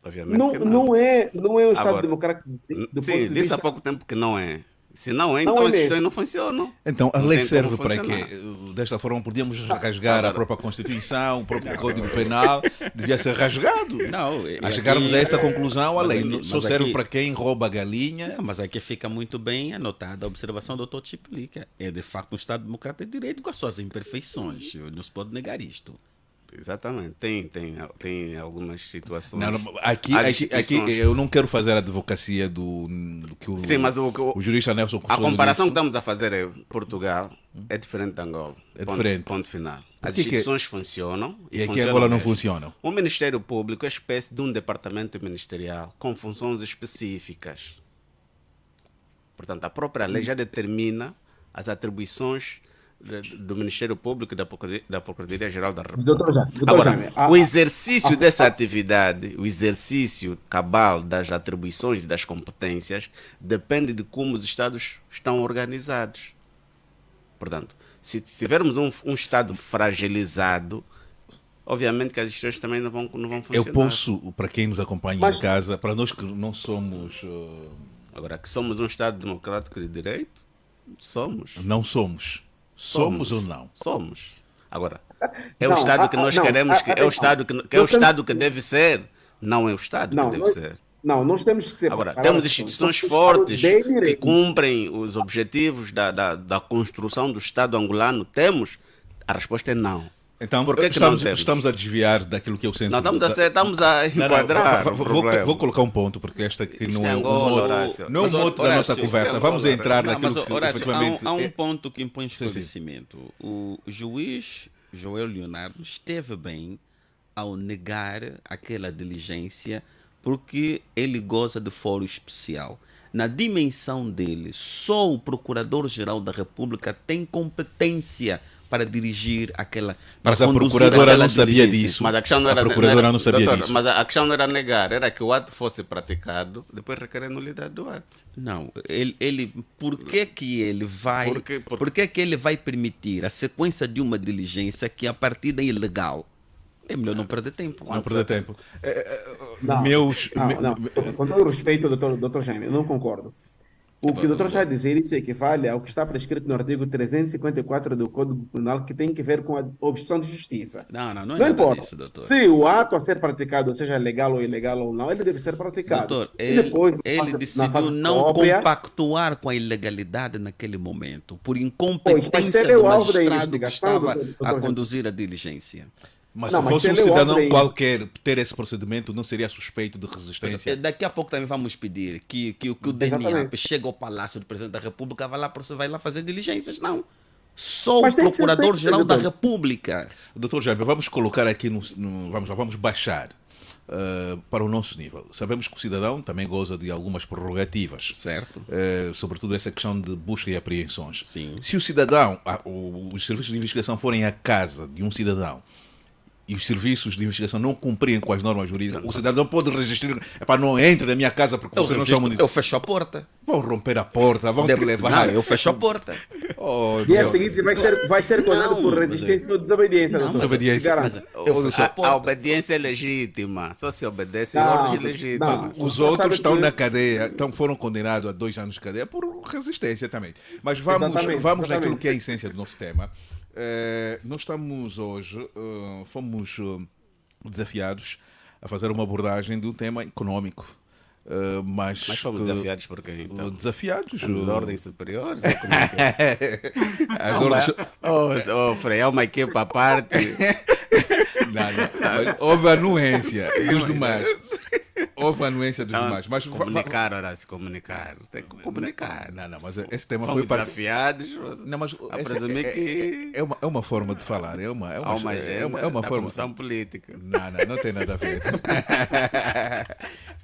Obviamente que não. Não é um Estado Agora, democrático do ponto de sim, disse vista... há pouco tempo que não é. Se não é, Não então é as mesmo. instituições não funcionam. Então, a Não lei tem serve como para funcionar. quê? Desta forma, podíamos rasgar a própria Constituição, o próprio Código Penal, devia ser rasgado. Não, A chegarmos a essa conclusão, a mas lei aqui- só mas serve aqui- para quem rouba a galinha. Não, mas aqui fica muito bem anotada a observação do Dr. Chiplica. É de facto um Estado democrático de direito com as suas imperfeições. Não se pode negar isto. Exatamente. Tem algumas situações. Não, aqui As instituições- eu não quero fazer a advocacia do que Sim, mas o jurista Nelson a Custódio comparação que disse. estamos a fazer é Portugal é diferente de Angola. É Ponto, diferente. Ponto final. As que- instituições funcionam E aqui em funcionam Angola não mesmo. funcionam. O Ministério Público é espécie de um departamento ministerial com funções específicas. Portanto, a própria lei já determina as atribuições do Ministério Público e da Procuradoria-Geral da República. Doutor Agora, Jaime, o exercício dessa atividade, o exercício cabal das atribuições e das competências, depende de como os Estados estão organizados. Portanto, se tivermos um Estado fragilizado, obviamente que as instituições também não vão funcionar. Eu posso, para quem nos acompanha Mas- em casa, para nós que não somos. Agora, que somos um Estado democrático de direito, somos. Não somos. Somos ou não? Somos. Agora, é o Não, Estado que nós não, queremos, que é o atenção. Estado que é o Nós temos- Estado que deve ser, não é o Estado Não, que deve nós- ser. Não, nós temos que ser. Agora, temos instituições fortes que cumprem os objetivos da construção do Estado angolano. Temos? A resposta é não. Então, Por que que não temos? estamos a desviar daquilo que eu sinto. Não, estamos a enquadrar o problema. Vou colocar um ponto, porque esta aqui não é é Angola, o Horácio. não é o Mas, mote da Horácio, nossa isto é conversa. Angola, Vamos entrar Não, naquilo mas, que Horácio, efetivamente. há um é- ponto que impõe Sim, sim. esclarecimento. O juiz Joel Leonardo esteve bem ao negar aquela diligência porque ele goza de foro especial. Na dimensão dele, só o Procurador-Geral da República tem competência para dirigir aquela. Para Mas a conduzir Procuradora aquela não sabia diligência. disso. Mas a questão não A era, Procuradora não sabia doutor, disso. Mas a questão não era negar, era que o ato fosse praticado, depois requerer a nulidade do ato. Não, por que ele vai, Porque- por que ele vai permitir a sequência de uma diligência que a partida é ilegal? É melhor não perder tempo. Não perder tempo. Não, Meus. não. Com todo o respeito, doutor Jaime, eu não concordo. O que o doutor está a dizer, isso equivale ao que está prescrito no artigo 354 do Código Penal, que tem que ver com a obstrução de justiça. Não é Não nada importa. disso, doutor. Se o ato a ser praticado, seja legal ou ilegal ou não, ele deve ser praticado. Doutor, E ele, depois, ele na decidiu fase não própria, compactuar com a ilegalidade naquele momento, por Pois, incompetência mas se ele é do o alvo da magistrado que investigação, estava doutor a Jaime. conduzir a diligência. Mas Não, se mas fosse se um ele é o alvo cidadão da- qualquer ter esse procedimento, não seria suspeito de resistência. Daqui a pouco também vamos pedir que o DNIAP Exatamente. chegue ao Palácio do Presidente da República, vai lá fazer diligências. Não. Só Mas o tem que ser Procurador-Geral feito, da doutor. República. Doutor Jaime, vamos colocar aqui, vamos baixar para o nosso nível. Sabemos que o cidadão também goza de algumas prerrogativas, Certo? sobretudo essa questão de busca e apreensões. Sim. Se o cidadão, os serviços de investigação forem à casa de um cidadão e os serviços de investigação não cumprem com as normas jurídicas, o cidadão pode registrar, para não entre na minha casa porque você não está Eu fecho a porta. Vão romper a porta, vão te levar. Não, eu fecho a porta. Oh, dia Deus. seguinte vai ser condenado Não, por mas resistência ou desobediência, Não, doutor. desobediência. Garanto. Eu fecho a A porta. obediência é legítima. Só se obedece Não, ordens legítimas. não. Os Você outros sabe estão que- na cadeia, foram condenados a 2 anos de cadeia por resistência também. Mas vamos Exatamente. naquilo que é a essência do nosso tema. Nós estamos hoje, fomos desafiados a fazer uma abordagem de um tema económico. Mas fomos desafiados por quem, então? Desafiados. As ordens superiores? Ou como é que é? As ordens. Frei, é uma equipa à parte. Não. Houve anuência dos demais. Houve anuência dos demais. Mas Comunicar, Horácio, comunicar. Tem que comunicar. Não, mas esse tema Fomos foi para. desafiados. Não, mas A esse presumir que é uma forma de falar, é uma há uma agenda é uma da forma. comissão política. Não tem nada a ver.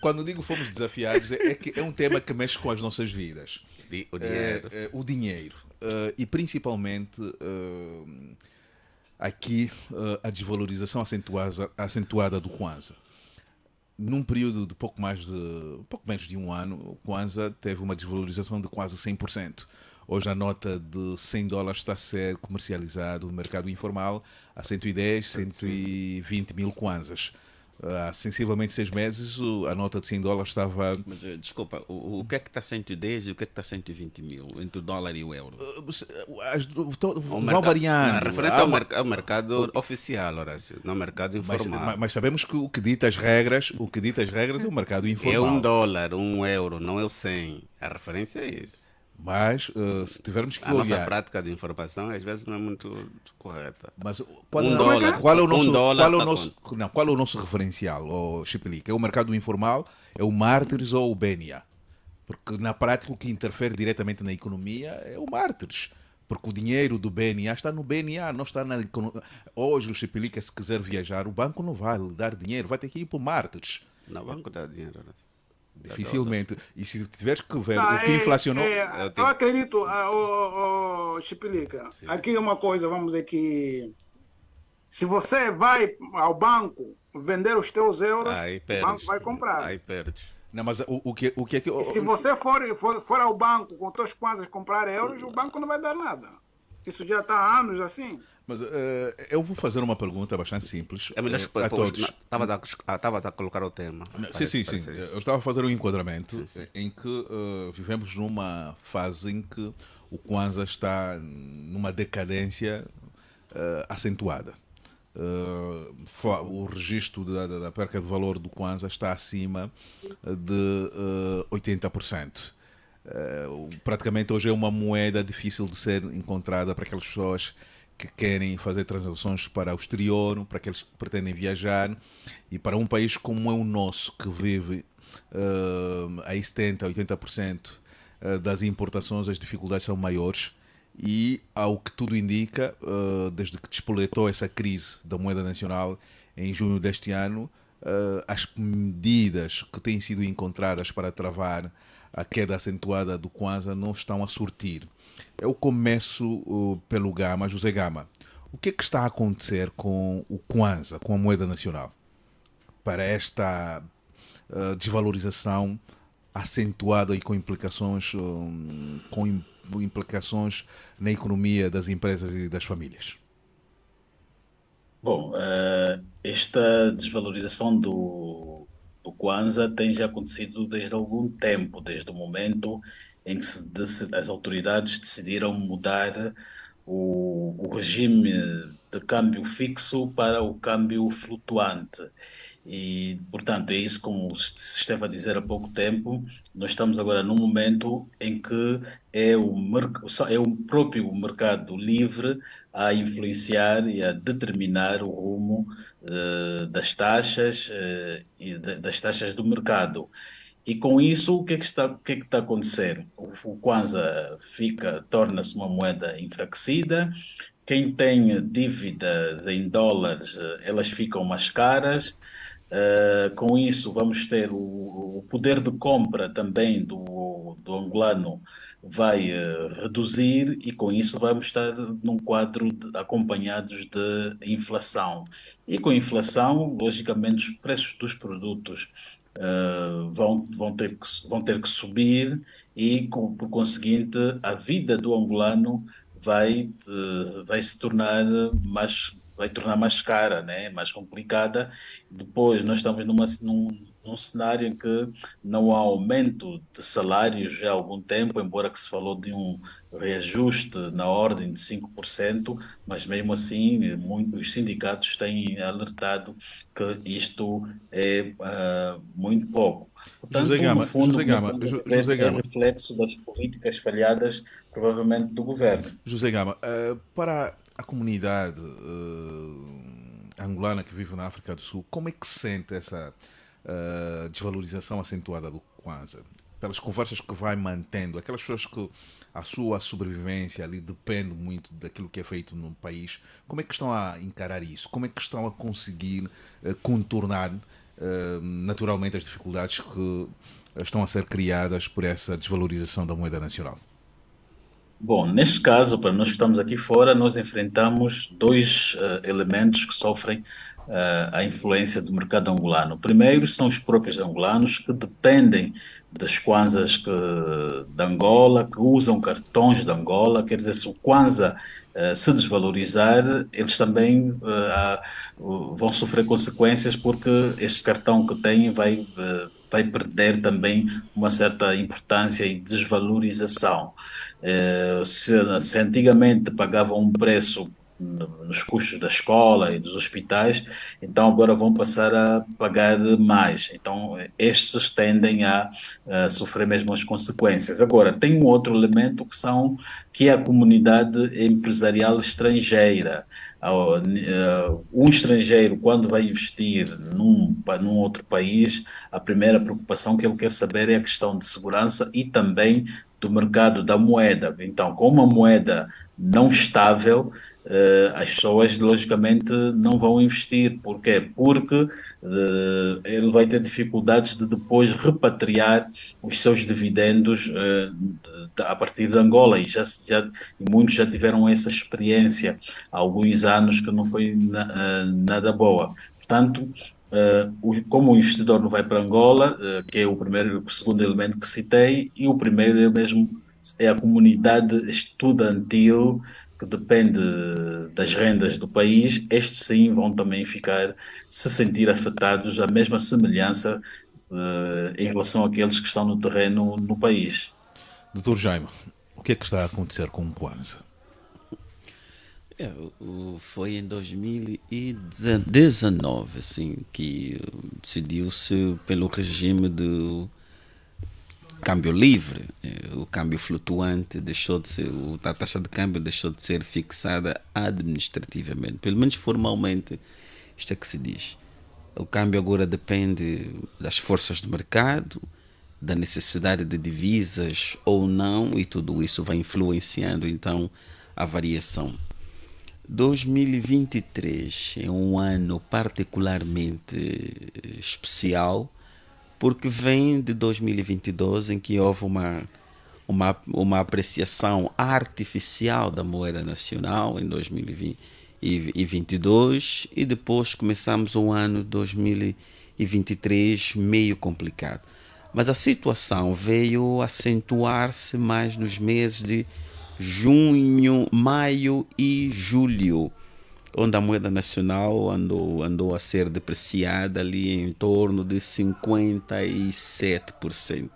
Quando digo fomos desafiados, é que é um tema que mexe com as nossas vidas. O dinheiro. O dinheiro. E principalmente aqui a desvalorização acentuada do Kwanza. Num período de pouco menos de um ano, o Kwanza teve uma desvalorização de quase 100%. Hoje a nota de $100 está a ser comercializado no mercado informal a 110, 120 mil kwanzas. Há sensivelmente 6 meses a nota de 100 dólares estava. Mas desculpa, o que é que está 110 e o que é que está 120 mil entre o dólar e o euro? Vão variando. A referência ao mercado oficial, Horácio, não ao mercado informal. Mas sabemos que o que dita as regras é o mercado informal. É $1, €1, não é o 100. A referência é isso. Mas se tivermos que A nossa olhar. prática de informação às vezes não é muito correta. Mas $1, qual é o nosso referencial, Chipelique? É o mercado informal, é o Mártires ou o BNA? Porque na prática o que interfere diretamente na economia é o Mártires. Porque o dinheiro do BNA está no BNA, não está na economia. Hoje o Chipelique, se quiser viajar, o banco não vai lhe dar dinheiro, vai ter que ir para o Mártires. Não, o banco dá dinheiro, Horácio. Dificilmente. E se tiveres que ver o que inflacionou. Eu acredito, Chipilica, aqui é uma coisa, vamos dizer que se você vai ao banco vender os teus euros, o banco vai comprar. Aí perdes. Não, mas o que é que. E se você for ao banco com teus kwanzas comprar euros, o banco não vai dar nada. Isso já está há anos assim. Mas eu vou fazer uma pergunta bastante simples É melhor a todos. Estava a colocar o tema. Sim. Eu estava a fazer um enquadramento Sim. em que vivemos numa fase em que o Kwanza está numa decadência acentuada. O registro da perca de valor do Kwanza está acima de 80%. Praticamente hoje é uma moeda difícil de ser encontrada para aquelas pessoas que querem fazer transações para o exterior, para aqueles que pretendem viajar, e para um país como é o nosso, que vive a 70%, 80% das importações, as dificuldades são maiores, e ao que tudo indica, desde que despoletou essa crise da moeda nacional em junho deste ano, as medidas que têm sido encontradas para travar a queda acentuada do Kwanza não estão a surtir. Eu começo pelo Gama, José Gama. O que é que está a acontecer com o Kwanza, com a moeda nacional, para esta desvalorização acentuada e com implicações na economia das empresas e das famílias? Bom, esta desvalorização do Kwanza tem já acontecido desde algum tempo, desde o momento em que as autoridades decidiram mudar o regime de câmbio fixo para o câmbio flutuante. E, portanto, é isso, como se esteve a dizer há pouco tempo, nós estamos agora num momento em que é o próprio mercado livre a influenciar e a determinar o rumo das taxas e das taxas do mercado. E com isso, o que é que está a acontecer? O Kwanza torna-se uma moeda enfraquecida. Quem tem dívidas em dólares, elas ficam mais caras. Com isso, vamos ter o poder de compra também do angolano vai reduzir, e com isso vamos estar num quadro acompanhados de inflação. E com a inflação, logicamente, os preços dos produtos vão ter que subir, e por conseguinte a vida do angolano vai se tornar mais cara, né? Mais complicada. Depois nós estamos num cenário em que não há aumento de salários já há algum tempo, embora que se falou de um reajuste na ordem de 5%, mas mesmo assim os sindicatos têm alertado que isto é muito pouco. Portanto, José Gama, no fundo, José Gama, é reflexo das políticas falhadas, provavelmente, do governo. José Gama, para a comunidade angolana que vive na África do Sul, como é que sente essa desvalorização acentuada do Kwanza? Pelas conversas que vai mantendo, aquelas pessoas que a sua sobrevivência ali depende muito daquilo que é feito no país, como é que estão a encarar isso? Como é que estão a conseguir contornar naturalmente as dificuldades que estão a ser criadas por essa desvalorização da moeda nacional? Bom, neste caso, para nós que estamos aqui fora, nós enfrentamos dois elementos que sofrem a influência do mercado angolano. O primeiro são os próprios angolanos, que dependem das kwanzas de Angola, que usam cartões de Angola. Quer dizer, se o kwanza se desvalorizar, eles também vão sofrer consequências porque este cartão que têm vai perder também uma certa importância e desvalorização. Se antigamente pagavam um preço nos custos da escola e dos hospitais, então agora vão passar a pagar mais. Então, estes tendem a sofrer mesmo as consequências. Agora, tem um outro elemento que é a comunidade empresarial estrangeira. Um estrangeiro, quando vai investir num outro país, a primeira preocupação que ele quer saber é a questão de segurança e também do mercado da moeda. Então, com uma moeda não estável, as pessoas logicamente não vão investir. Por quê? Porque ele vai ter dificuldades de depois repatriar os seus dividendos a partir de Angola e muitos já tiveram essa experiência há alguns anos que não foi nada boa. Portanto, como o investidor não vai para Angola, que é o segundo elemento que citei, e o primeiro é a comunidade estudantil que depende das rendas do país, estes sim vão também se sentir afetados, a mesma semelhança em relação àqueles que estão no terreno no país. Doutor Jaime, o que é que está a acontecer com o Kwanza? Foi em 2019 assim, que decidiu-se pelo regime do câmbio livre. O câmbio flutuante deixou de ser, a taxa de câmbio deixou de ser fixada administrativamente, pelo menos formalmente. Isto é que se diz. O câmbio agora depende das forças do mercado, da necessidade de divisas ou não, e tudo isso vai influenciando então a variação. 2023 é um ano particularmente especial porque vem de 2022, em que houve uma apreciação artificial da moeda nacional em 2022, e depois começamos o ano 2023 meio complicado. Mas a situação veio acentuar-se mais nos meses de junho, maio e julho, onde a moeda nacional andou a ser depreciada ali em torno de 57%.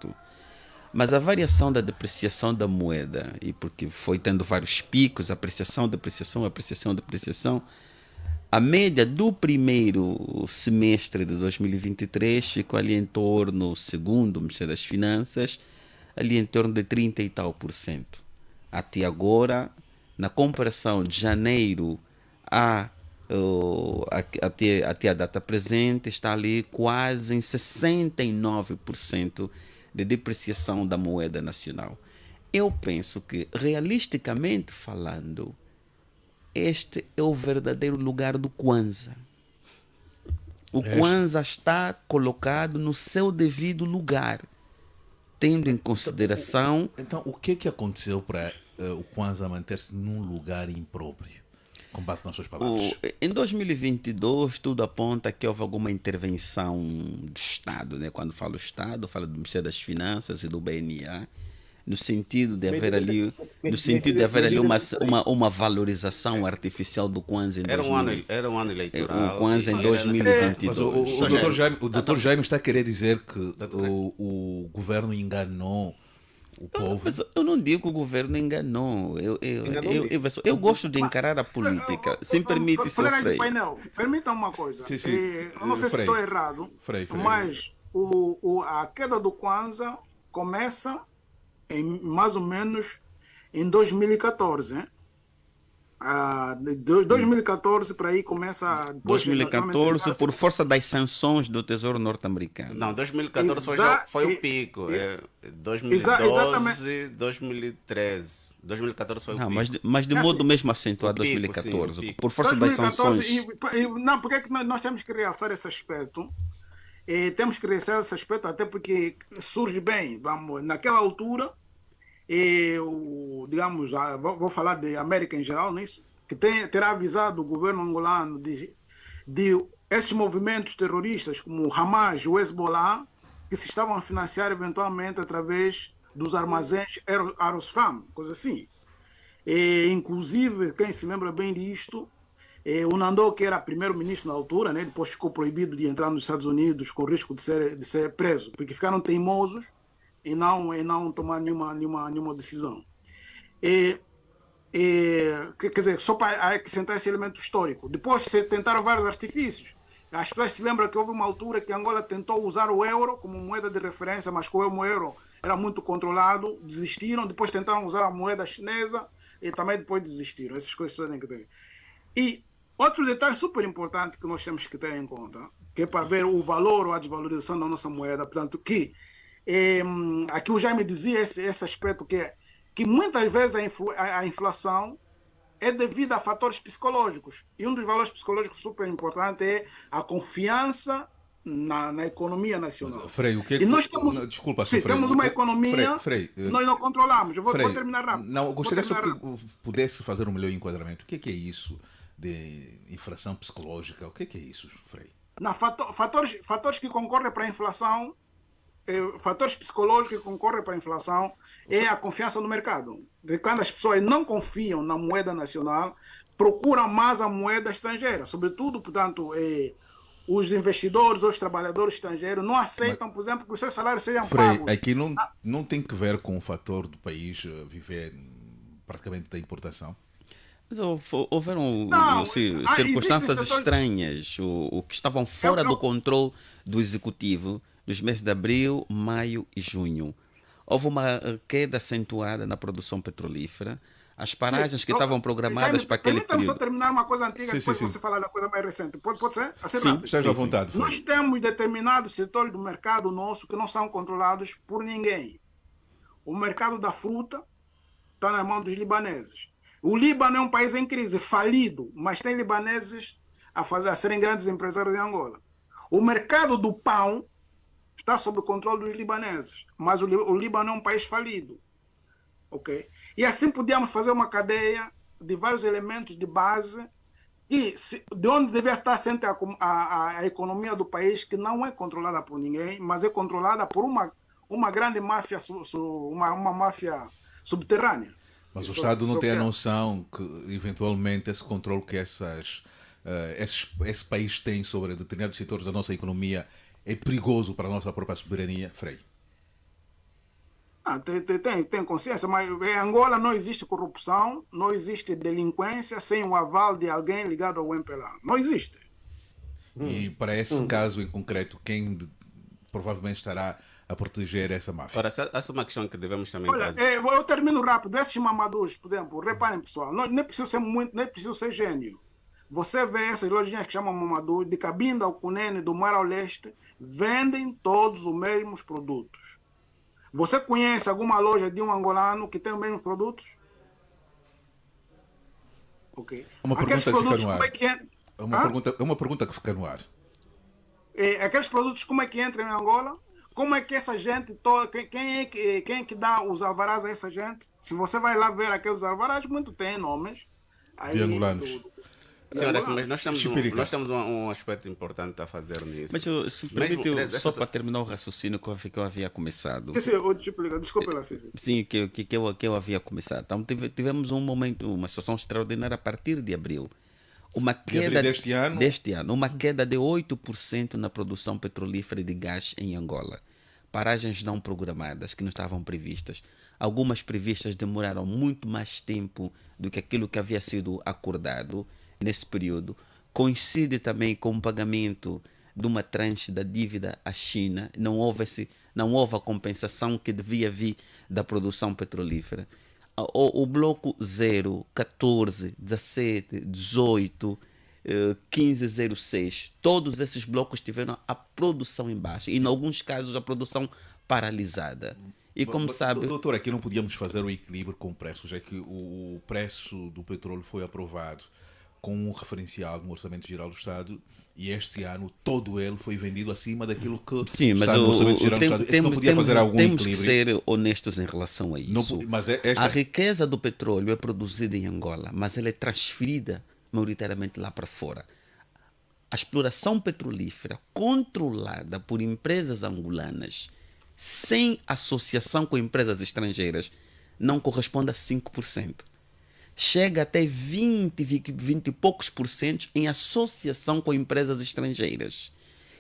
Mas a variação da depreciação da moeda, e porque foi tendo vários picos, apreciação, depreciação, apreciação, depreciação, a média do primeiro semestre de 2023 ficou ali em torno, segundo o Ministério das Finanças, ali em torno de 30 e tal por cento. Até agora, na comparação de janeiro até a data presente, está ali quase em 69% de depreciação da moeda nacional. Eu penso que, realisticamente falando, este é o verdadeiro lugar do Kwanza. O Kwanza está colocado no seu devido lugar, tendo em consideração... Então, o que é que aconteceu para o Kwanza manter-se num lugar impróprio, com base nas suas palavras? Em 2022, tudo aponta que houve alguma intervenção do Estado, né? Quando falo Estado, falo do Ministério das Finanças e do BNA, no sentido de haver ali, uma valorização artificial do Kwanza em Era um ano eleitoral. O Kwanza em 2022. Mas o Dr. Jaime está a querer dizer que o governo enganou o povo. Mas eu não digo que o governo enganou. Eu gosto de encarar a política. Se me permite, Sr. Frei. Permita uma coisa. Sim. Eu não sei se estou errado, Frei. mas a queda do Kwanza começa mais ou menos em 2014, hein? De 2014 para aí começa... 2014 por força das sanções do Tesouro norte-americano. Não, 2014 foi o pico. 2012, 2013. 2014 foi o pico. Mas de modo mesmo acentuado, 2014. Sim, por força das sanções. Não, porque é que nós temos que realçar esse aspecto? Temos que realçar esse aspecto até porque surge bem, naquela altura, digamos, vou falar de América em geral nisso, que terá avisado o governo angolano de esses movimentos terroristas como o Hamas, o Hezbollah, que se estavam a financiar eventualmente através dos armazéns Arosfam, coisa assim. Inclusive, quem se lembra bem disto, o Nandô, que era primeiro-ministro na altura, né, depois ficou proibido de entrar nos Estados Unidos com risco de ser preso, porque ficaram teimosos e não tomar nenhuma decisão. Quer dizer, só para acrescentar esse elemento histórico. Depois se tentaram vários artifícios. As pessoas se lembram que houve uma altura que Angola tentou usar o euro como moeda de referência, mas com o euro era muito controlado, desistiram, depois tentaram usar a moeda chinesa e também depois desistiram. Essas coisas têm que ter. E outro detalhe super importante que nós temos que ter em conta, que é para ver o valor ou a desvalorização da nossa moeda, portanto, que aqui o Jaime dizia esse aspecto que muitas vezes a inflação é devido a fatores psicológicos. E um dos valores psicológicos super importantes é a confiança na economia nacional. Frei, o que é e nós temos, desculpa, sim, Frei, temos uma economia Frei, que nós não controlamos. Vou Frei, terminar rápido. Não, gostaria só que pudesse fazer um melhor enquadramento. O que é isso de inflação psicológica? O que é isso, Frei? Não, fatores que concorrem para a inflação, fatores psicológicos que concorrem para a inflação é a confiança no mercado. De quando as pessoas não confiam na moeda nacional, procuram mais a moeda estrangeira. Sobretudo, portanto, os investidores, os trabalhadores estrangeiros não aceitam, por exemplo, que os seus salários sejam Frei, pagos. aqui não tem que ver com o fator do país viver praticamente da importação? Houveram Não, circunstâncias existem setores... estranhas, o que estavam fora do controle do executivo nos meses de abril, maio e junho. Houve uma queda acentuada na produção petrolífera. As paragens que estavam programadas para aquele Permita-me só período. terminar uma coisa antiga, depois sim. você falar da coisa mais recente. Pode ser? Assim, Sim. rápido. Esteja à vontade, Frei. Nós temos determinados setores do mercado nosso que não são controlados por ninguém. O mercado da fruta está na mão dos libaneses. O Líbano é um país em crise, falido, mas tem libaneses a serem grandes empresários em Angola. O mercado do pão está sob o controle dos libaneses, mas o Líbano é um país falido. Okay? E assim podíamos fazer uma cadeia de vários elementos de base de onde deve estar sempre a economia do país, que não é controlada por ninguém, mas é controlada por uma grande máfia, uma máfia subterrânea. Mas o Estado não tem a noção que, eventualmente, esse controle que esse país tem sobre determinados setores da nossa economia é perigoso para a nossa própria soberania, Frei? Tem consciência, mas em Angola não existe corrupção, não existe delinquência sem o aval de alguém ligado ao MPLA. Não existe. E para esse caso em concreto, quem provavelmente estará a proteger essa máfia? Ora, essa é uma questão que devemos também Olha, eu termino rápido. Esses mamadores, por exemplo, reparem, pessoal, nem preciso ser gênio. Você vê essas lojinhas que chamam mamador, de Cabinda ao Cunene, do Mar ao Leste, vendem todos os mesmos produtos. Você conhece alguma loja de um angolano que tem os mesmos produtos? Ok. Aqueles produtos, como é que é? É uma pergunta que fica no ar. Aqueles produtos, como é que entram em Angola? Como é que essa gente, quem é que dá os alvarás a essa gente? Se você vai lá ver aqueles alvarás, muito tem nomes. De angolanos. Senhora, mas nós temos um aspecto importante a fazer nisso. Mas se me permite, só para terminar o raciocínio que eu havia começado. Desculpa lá, sim. Sim, que eu havia começado. Então tivemos um momento, uma situação extraordinária a partir de abril. Uma queda deste ano, uma queda de 8% na produção petrolífera e de gás em Angola. Paragens não programadas que não estavam previstas. Algumas previstas demoraram muito mais tempo do que aquilo que havia sido acordado nesse período. Coincide também com o pagamento de uma tranche da dívida à China. Não houve a compensação que devia vir da produção petrolífera. O bloco 0, 14, 17, 18, 1506, todos esses blocos tiveram a produção em baixa e, em alguns casos, a produção paralisada. E como sabe... Doutor, aqui não podíamos fazer o equilíbrio com o preço, já que o preço do petróleo foi aprovado com um referencial no Orçamento Geral do Estado e este ano todo ele foi vendido acima daquilo que está no Orçamento Geral do Estado. Isso não podia fazer algum temos equilíbrio? Que ser honestos em relação a isso. A riqueza do petróleo é produzida em Angola, mas ela é transferida maioritariamente lá para fora. A exploração petrolífera controlada por empresas angolanas sem associação com empresas estrangeiras não corresponde a 5%. chega até 20 e poucos por cento em associação com empresas estrangeiras.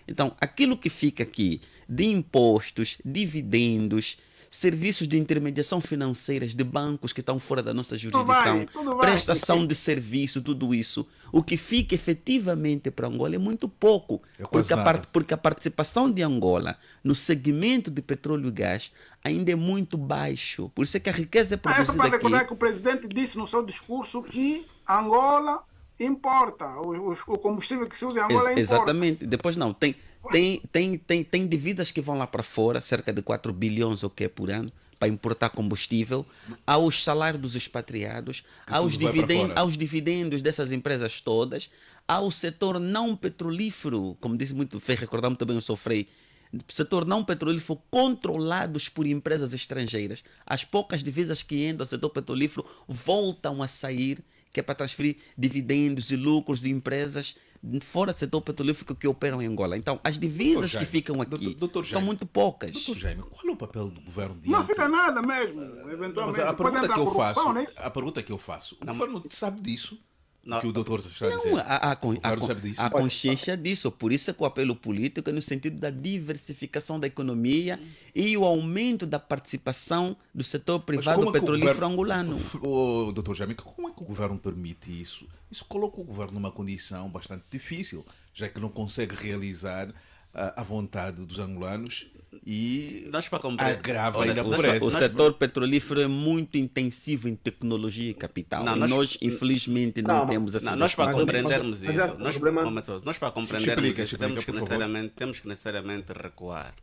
Então, aquilo que fica aqui de impostos, dividendos, serviços de intermediação financeiras de bancos que estão fora da nossa jurisdição, tudo vai. prestação de serviço, tudo isso, o que fica efetivamente para Angola é muito pouco, É quase nada. porque a participação de Angola no segmento de petróleo e gás ainda é muito baixo. Por isso é que a riqueza é É só produzida para recordar aqui. que o presidente disse no seu discurso que Angola importa. O combustível que se usa em Angola importa. Exatamente. Depois não, tem dívidas que vão lá para fora, cerca de 4 bilhões ou que por ano, para importar combustível, aos salários dos expatriados, aos tudo vai para fora. aos dividendos dessas empresas todas, ao setor não petrolífero, como disse muito, fez recordar muito bem o Sofrei, setor não petrolífero controlados por empresas estrangeiras. As poucas divisas que entram ao setor petrolífero voltam a sair, que é para transferir dividendos e lucros de empresas fora do setor petrolífero que operam em Angola. Então, as divisas Jaime, que ficam aqui Doutor são Jaime, muito poucas. Doutor Jaime, qual é o papel do governo de Não fica nada mesmo, eventualmente. Mas a Pode pergunta entrar que eu corrupção, faço, não é isso? a pergunta que eu faço, o governo sabe disso? Não. Que o doutor está a Não, dizer. há O governo sabe disso? há consciência disso. Por isso é que o apelo político é no sentido da diversificação da economia e o aumento da participação do setor Mas privado como é que o petrolífero governo- angolano. Doutor Jaime, como é que o governo permite isso? Isso coloca o governo numa condição bastante difícil, já que não consegue realizar a vontade dos angolanos e Nós para compreender. agrava Olha, ainda a nós- pobreza. O nós- setor petrolífero é muito intensivo em tecnologia e capital. Não, e nós- nós, infelizmente, não Não, temos essa Não, nós para Mas- compreendermos mas isso, esse nós, problema- nós para compreendermos Explica, isso, temos que por favor. necessariamente recuar.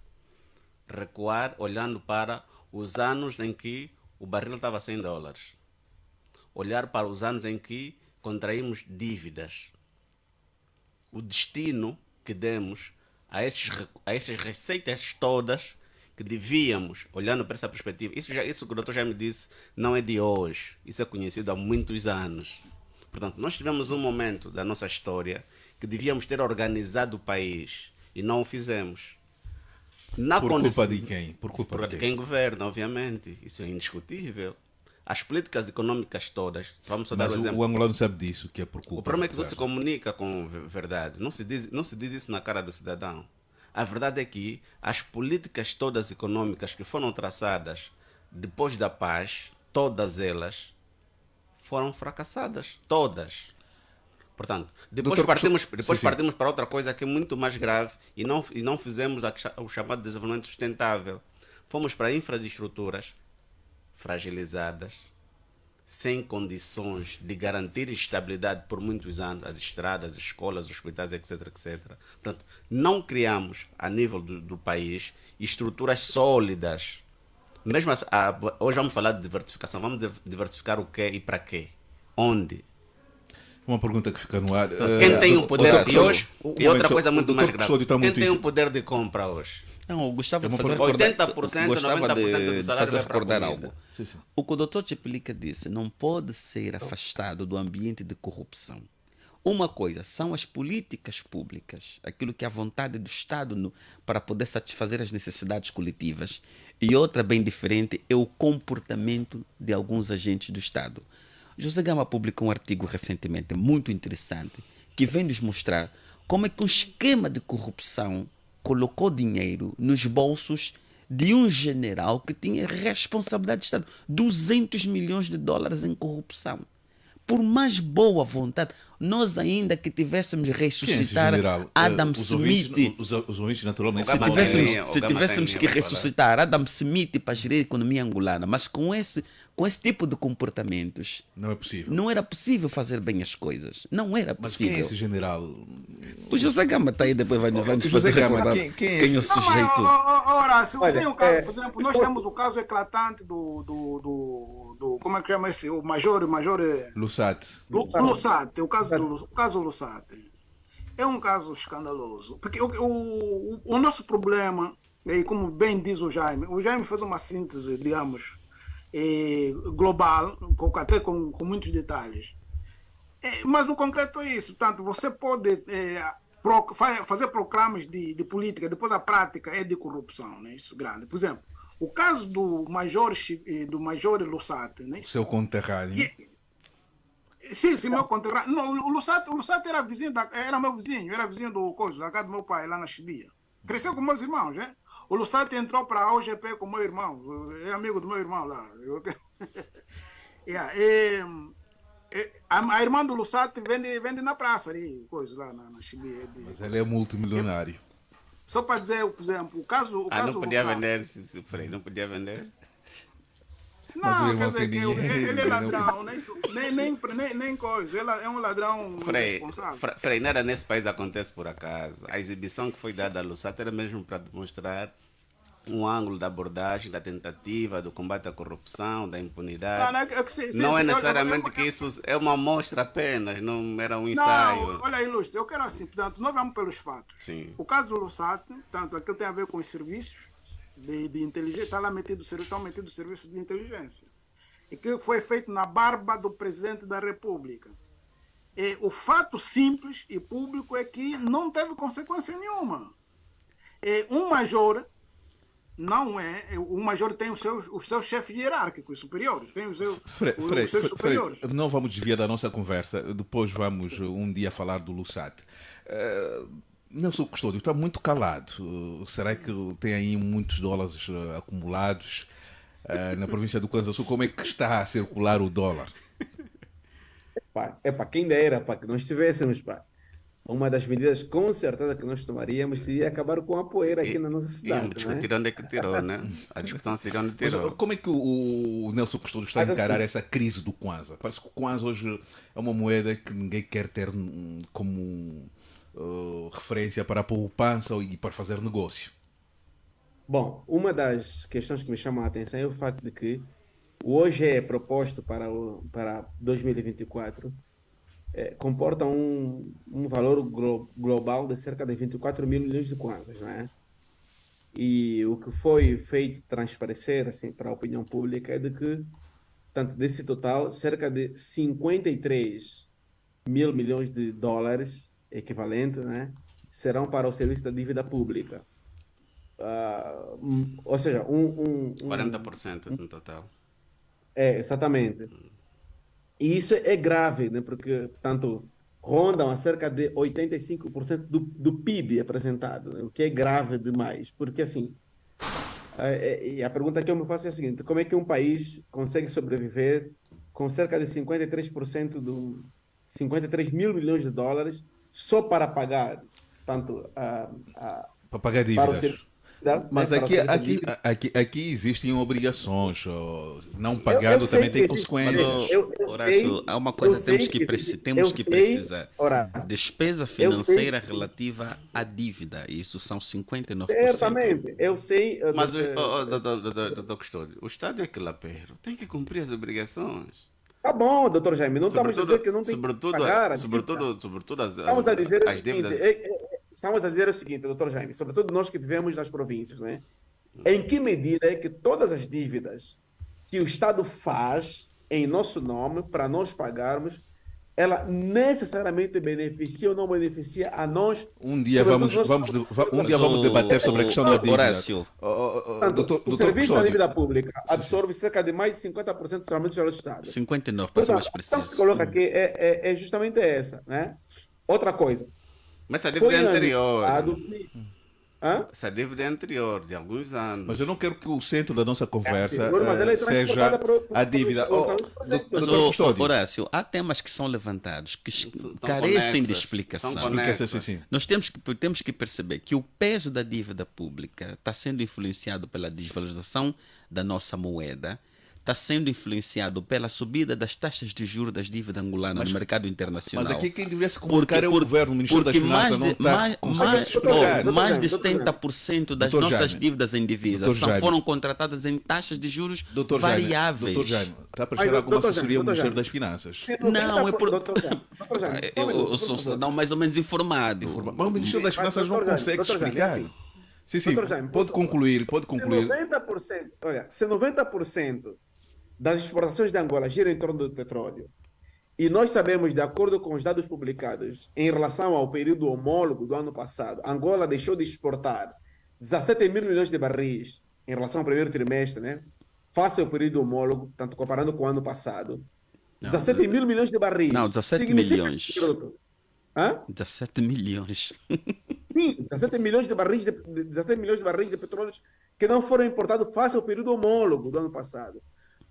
Recuar olhando para os anos em que o barril estava a 100 dólares. Olhar para os anos em que contraímos dívidas. O destino que demos a essas receitas todas que devíamos, olhando para essa perspectiva, isso que o doutor já me disse, não é de hoje, isso é conhecido há muitos anos. Portanto, nós tivemos um momento da nossa história que devíamos ter organizado o país e não o fizemos. Na Por condição- culpa de quem? Por culpa Por de quem governa, obviamente, isso é indiscutível. As políticas econômicas todas, vamos só dar Mas um exemplo. o angolano sabe disso, que é por culpa O problema é do que não se governo. comunica com verdade. Não se diz isso na cara do cidadão. A verdade é que as políticas todas econômicas que foram traçadas depois da paz, todas elas foram fracassadas. Todas. Portanto, depois Doutor, partimos sim. partimos para outra coisa que é muito mais grave e não fizemos o chamado desenvolvimento sustentável. Fomos para infraestruturas fragilizadas, sem condições de garantir estabilidade por muitos anos, as estradas, as escolas, os hospitais, etc, etc. Portanto, não criamos, a nível do país, estruturas sólidas. Mesmo hoje vamos falar de diversificação. Vamos diversificar o quê e para quê? Onde? Uma pergunta que fica no ar. Quem tem o poder doutor, de hoje? um E outra momento, coisa o muito doutor mais grave. Custódio está Quem muito tem isso. o poder de compra hoje? Não, eu gostava É de uma fazer, pergunta- 80%, gostava 90% do de salário fazer vai para a recordar comida. algo. Sim, sim. O que o doutor Chiplica disse não pode ser afastado do ambiente de corrupção. Uma coisa são as políticas públicas, aquilo que é a vontade do Estado para poder satisfazer as necessidades coletivas. E outra bem diferente é o comportamento de alguns agentes do Estado. José Gama publicou um artigo recentemente muito interessante que vem nos mostrar como é que um esquema de corrupção colocou dinheiro nos bolsos de um general que tinha responsabilidade de Estado. 200 milhões de dólares em corrupção. Por mais boa vontade, nós ainda que tivéssemos Quem é esse ressuscitar general? Adam Os ouvintes- Smith, Os ouvintes naturalmente O Gama sabem quem é. tem- se o Gama tivéssemos tem que para falar. ressuscitar Adam Smith para gerir a economia angolana, mas com esse tipo de comportamentos, Não é possível. não era possível fazer bem as coisas. Não era Mas quem é possível. esse general? O José Gama está aí, depois vai nos José fazer Gama, recordar quem é quem é esse? o sujeito. Horácio, Olha, tem um caso, é, por exemplo, nós posso- temos o caso eclatante como é que chama esse? O Major Lussat. Lussat, o caso Lussat. É um caso escandaloso. Porque o nosso problema, e como bem diz o Jaime fez uma síntese, digamos, global, até com muitos detalhes. Mas no concreto é isso. Portanto, você pode fazer proclamas de política, depois a prática é de corrupção, né? Isso grande. Por exemplo, o caso do Major Lussat, né? Seu conterrâneo. Sim, sim, meu conterrâneo. Não, o Lusato era vizinho, era meu vizinho, era vizinho do coisa, da casa do meu pai, lá na Chibia. Cresceu com meus irmãos, né? O Lusato entrou para a OGP com meu irmão, é amigo do meu irmão lá. Yeah, a irmã do Lusato vende na praça ali, coisa lá na Chibia. Mas ele é multimilionário. Só para dizer, por exemplo, o caso não podia Lusato, vender, Frei, não podia vender. Mas o não, irmão quer dizer tem que dinheiro. ele é ladrão, nem coisa, ele é um ladrão Frei, irresponsável. Frei, nada nesse país acontece por acaso. A exibição que foi dada a Lusato era mesmo para demonstrar um ângulo da abordagem, da tentativa, do combate à corrupção, da impunidade. Não, é que Não é sim, necessariamente que isso é uma amostra apenas, não era um Não, ensaio. olha aí, Lúcio, eu quero assim, portanto, nós vamos pelos fatos. Sim. O caso do Lusato, portanto, aquilo tem a ver com os serviços de inteligência, está lá estão metidos serviços de inteligência. E que foi feito na barba do presidente da República. E o fato simples e público é que não teve consequência nenhuma. Um major não é. O major tem os seus chefes hierárquicos superiores, tem os seus superiores. Não vamos desviar da nossa conversa, depois vamos um dia falar do Lusato. Nelson Custódio está muito calado. Será que tem aí muitos dólares acumulados na província do Kwanza Sul? Como é que está a circular o dólar? Para quem dera, para que nós tivéssemos, pá. Uma das medidas com certeza que nós tomaríamos seria acabar com a poeira aqui na nossa cidade. Íamos discutir onde é que tirou, né? A discussão seria onde Mas, tirou. como é que o Nelson Custódio está a encarar essa crise do Kwanza? Parece que o Kwanza hoje é uma moeda que ninguém quer ter como referência para a poupança e para fazer negócio. Bom, uma das questões que me chama a atenção é o facto de que hoje é proposto para 2024 comporta um valor global de cerca de 24 mil milhões de kwanzas, não é? E o que foi feito transparecer assim, para a opinião pública é de que, tanto desse total, cerca de 53 mil milhões de dólares, equivalente, né, serão para o serviço da dívida pública. Ou seja, 40% no total. Exatamente. E isso é grave, né? Porque, portanto, rondam a cerca de 85% do PIB apresentado, né? O que é grave demais. Porque, assim, e a pergunta que eu me faço é a seguinte: como é que um país consegue sobreviver com cerca de 53% 53 mil milhões de dólares só para pagar, tanto para pagar para o dívidas. serviço, Mas né, para o serviço da dívida. aqui existem obrigações. Não pagando também tem consequências. Horácio, há uma coisa que temos que precisar. Horácio, Despesa financeira relativa à dívida. Isso são 59%. certamente, eu sei. Mas, doutor Custódio, o Estado é que lapero. Tem que cumprir as obrigações. Tá bom, doutor Jaime, não estamos a dizer que não tem que pagar a dívida. Sobretudo Estamos a dizer o as seguinte, dívidas. estamos a dizer o seguinte, doutor Jaime, sobretudo nós que vivemos nas províncias, né? Em que medida é que todas as dívidas que o Estado faz em nosso nome para nós pagarmos, ela necessariamente beneficia ou não beneficia a nós? Um dia vamos debater sobre a questão da dívida. Horácio, Portanto, o serviço da dívida pública absorve cerca de mais de 50% do orçamento geral do Estado. 59, para ser mais A questão que se preciso. coloca aqui é justamente essa, né? Outra coisa. Mas essa dívida é anterior. Hã? Essa dívida é anterior, de alguns anos. Mas eu não quero que o centro da nossa conversa Mas ela é seja transportada para a dívida. Mas, Doutor Custódio. Horácio, há temas que são levantados que São carecem de conexas, explicação. são conexas. Sim. Nós temos que perceber que o peso da dívida pública está sendo influenciado pela desvalorização da nossa moeda, está sendo influenciado pela subida das taxas de juros das dívidas angolanas no mercado internacional. Mas aqui quem deveria se comunicar é o governo, o Ministério das porque Finanças não está conseguindo explicar. mais de Doutor Jaime. 70% das Doutor nossas Jaime. dívidas em divisa Doutor Jaime. foram contratadas em taxas de juros Doutor Jaime, variáveis. Doutor Jaime, está a prestar Mas, alguma doutor assessoria ao Jaime, Ministério doutor das Finanças? Não, é por- Doutor Jaime, só um minuto, Eu sou um cidadão mais ou menos informado. Mas o Ministério das Finanças não doutor Jaime, consegue doutor Jaime, explicar. é assim. Sim, Doutor Jaime, pode por favor. concluir. 90%, olha, se 90% das exportações de Angola giram em torno do petróleo, e nós sabemos, de acordo com os dados publicados, em relação ao período homólogo do ano passado, Angola deixou de exportar 17 mil milhões de barris em relação ao primeiro trimestre, né? Face ao período homólogo, tanto comparando com o ano passado. Não, 17 mil milhões de barris. Não, 17 Significa milhões. que, doutor, hã? 17 milhões. Sim, 17 milhões de barris 17 milhões de barris de petróleo que não foram importados face ao período homólogo do ano passado.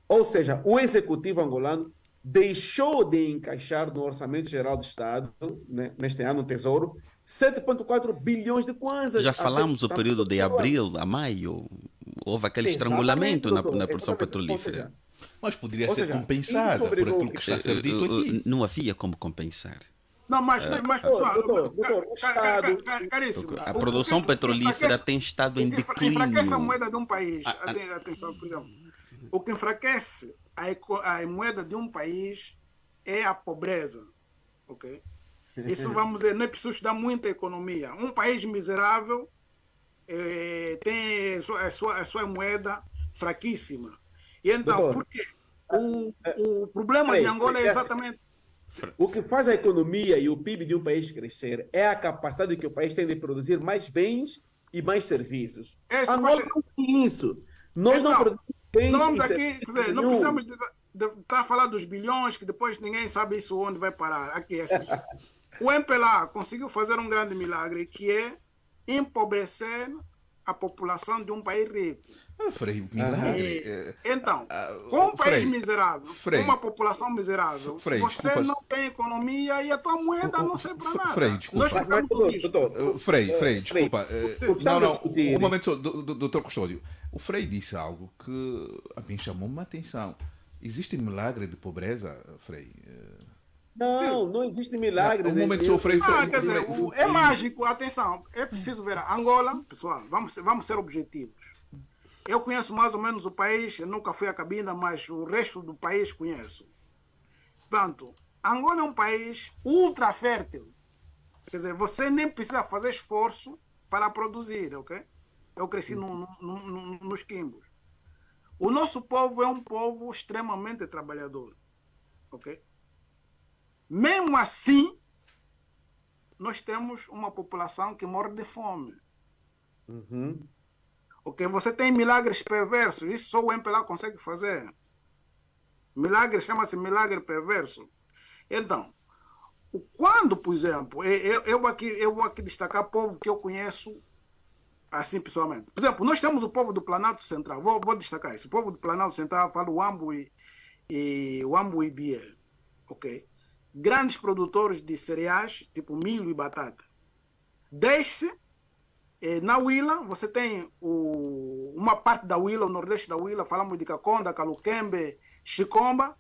Ou seja, o executivo angolano deixou de encaixar no Orçamento Geral do Estado, né, neste ano, no Tesouro, 7,4 bilhões de kwanzas. Já falamos do período de abril a maio. Houve aquele estrangulamento na produção petrolífera. Mas poderia Ou ser seja, compensada isso por obrigou aquilo que está a ser dito aqui. Não havia como compensar. Não, mas pessoal, doutor, o Estado... caríssimo. A produção petrolífera tem estado em declínio. Enfraquece a moeda de um país. Atenção, por exemplo. O que enfraquece a moeda de um país é a pobreza. Ok? Isso, vamos dizer, não é preciso estudar muita economia. Um país miserável tem a sua moeda fraquíssima. E então, Doutor, por quê? O problema de Angola é exatamente... O que faz a economia e o PIB de um país crescer é a capacidade que o país tem de produzir mais bens e mais serviços. Angola não tem isso. Nós não produzimos bens Nós e aqui, serviços quer dizer, não nenhum. precisamos estar a falar dos bilhões, que depois ninguém sabe isso onde vai parar. Aqui é assim. O MPLA conseguiu fazer um grande milagre, que é empobrecer a população de um país rico. Frei, milagre. Então, com um país Frei, miserável, Frei, com uma população miserável, Frei, você desculpa. não tem economia e a tua moeda não serve para nada. Frei, desculpa. Nós ficamos com isto. Frei, desculpa. Não, discutir. um momento só, doutor Custódio. O Frei disse algo que a mim chamou-me a atenção. Existe milagre de pobreza, Frei? Não existe milagre. Um momento só, Frei. Quer dizer, é mágico, atenção, é preciso ver. Angola, pessoal, vamos ser objetivos. Eu conheço mais ou menos o país, eu nunca fui a Cabinda, mas o resto do país conheço. Portanto, Angola é um país ultra fértil. Quer dizer, você nem precisa fazer esforço para produzir, ok? Eu cresci nos quimbos. O nosso povo é um povo extremamente trabalhador, ok? Mesmo assim, nós temos uma população que morre de fome. Ok? Você tem milagres perversos, isso só o MPLA consegue fazer. Milagre chama-se milagre perverso. Então, quando, por exemplo, eu vou aqui destacar povo que eu conheço assim pessoalmente. Por exemplo, nós temos o povo do Planalto Central, vou destacar isso. O povo do Planalto Central, falo Uambo e Bié, ok? Grandes produtores de cereais, tipo milho e batata. Desce na Huila, você tem uma parte da Huila, o nordeste da Huila, falamos de Caconda, Caluquembe, Chicomba.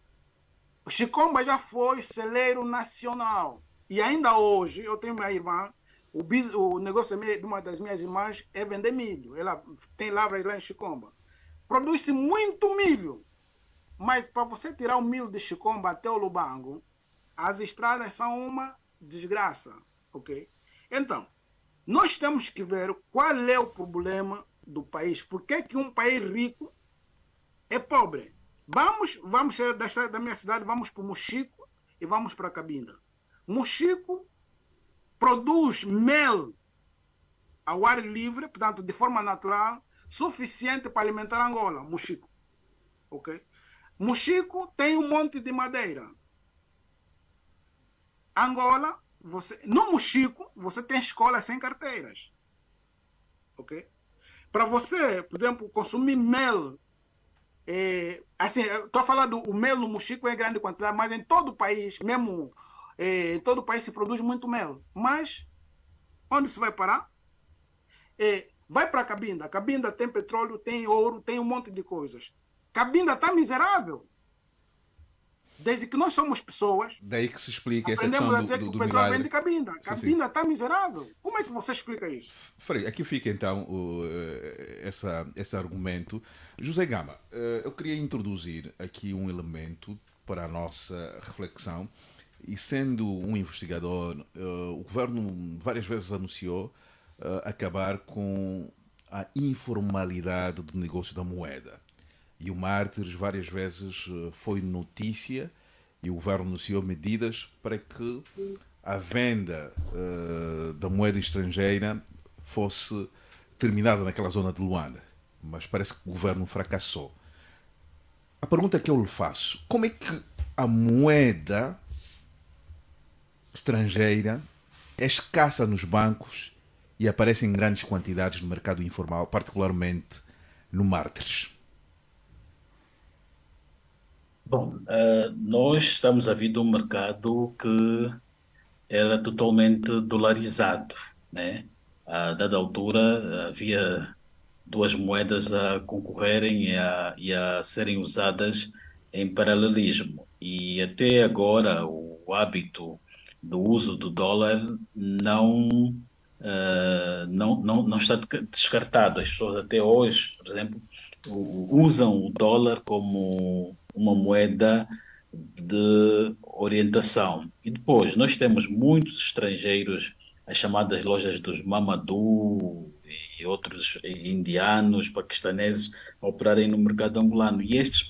O Chicomba já foi celeiro nacional. E ainda hoje, eu tenho minha irmã, o negócio de uma das minhas irmãs é vender milho. Ela tem lavras lá em Chicomba. Produz-se muito milho. Mas para você tirar o milho de Chicomba até o Lubango, as estradas são uma desgraça. Ok? Então, nós temos que ver qual é o problema do país. Por que um país rico é pobre? Vamos da minha cidade, vamos para o Mochico e vamos para Cabinda. Mochico produz mel ao ar livre, portanto, de forma natural, suficiente para alimentar Angola. Mochico. Ok? Mochico tem um monte de madeira. Angola, no Mochico, você tem escolas sem carteiras. Ok? Para você, por exemplo, consumir mel, assim, estou a falar do mel no Mochico em grande quantidade, mas em todo o país, mesmo em todo o país se produz muito mel. Mas onde se vai parar? Vai para Cabinda. Cabinda tem petróleo, tem ouro, tem um monte de coisas. Cabinda está miserável. Desde que nós somos pessoas, daí que se explica essa aprendemos questão a dizer que do o petróleo vem milagre. de Cabinda. Cabinda está miserável. Como é que você explica isso? Frei, aqui fica então esse argumento. José Gama, eu queria introduzir aqui um elemento para a nossa reflexão. E sendo um investigador, o governo várias vezes anunciou acabar com a informalidade do negócio da moeda. E o Mártires várias vezes foi notícia e o governo anunciou medidas para que a venda da moeda estrangeira fosse terminada naquela zona de Luanda. Mas parece que o governo fracassou. A pergunta que eu lhe faço, como é que a moeda estrangeira é escassa nos bancos e aparece em grandes quantidades no mercado informal, particularmente no Martres. Bom, nós estamos a vir de um mercado que era totalmente dolarizado, né? A dada altura havia duas moedas a concorrerem e a serem usadas em paralelismo. E até agora o hábito do uso do dólar não está descartado. As pessoas até hoje, por exemplo, usam o dólar como uma moeda de orientação. E depois, nós temos muitos estrangeiros, as chamadas lojas dos Mamadou e outros indianos, paquistaneses, a operarem no mercado angolano. E estes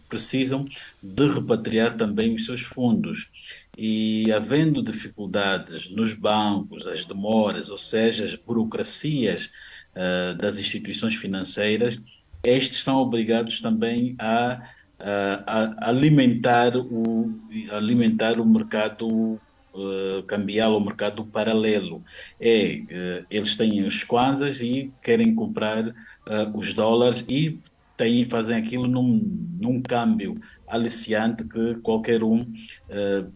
precisam de repatriar também os seus fundos. E havendo dificuldades nos bancos, as demoras, ou seja, as burocracias das instituições financeiras, estes são obrigados também a alimentar o mercado cambial, o mercado paralelo. Eles têm os kwanzas e querem comprar os dólares e fazem aquilo num câmbio aliciante que qualquer um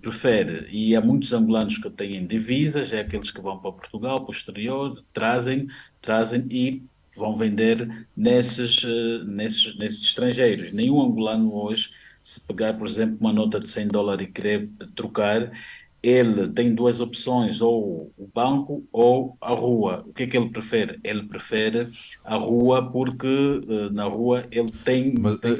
prefere. E há muitos angolanos que têm divisas, é aqueles que vão para Portugal, para o exterior, trazem e vão vender nesses estrangeiros. Nenhum angolano hoje, se pegar, por exemplo, uma nota de US$ 100 e querer trocar, ele tem duas opções, ou o banco ou a rua. O que é que ele prefere? Ele prefere a rua porque na rua ele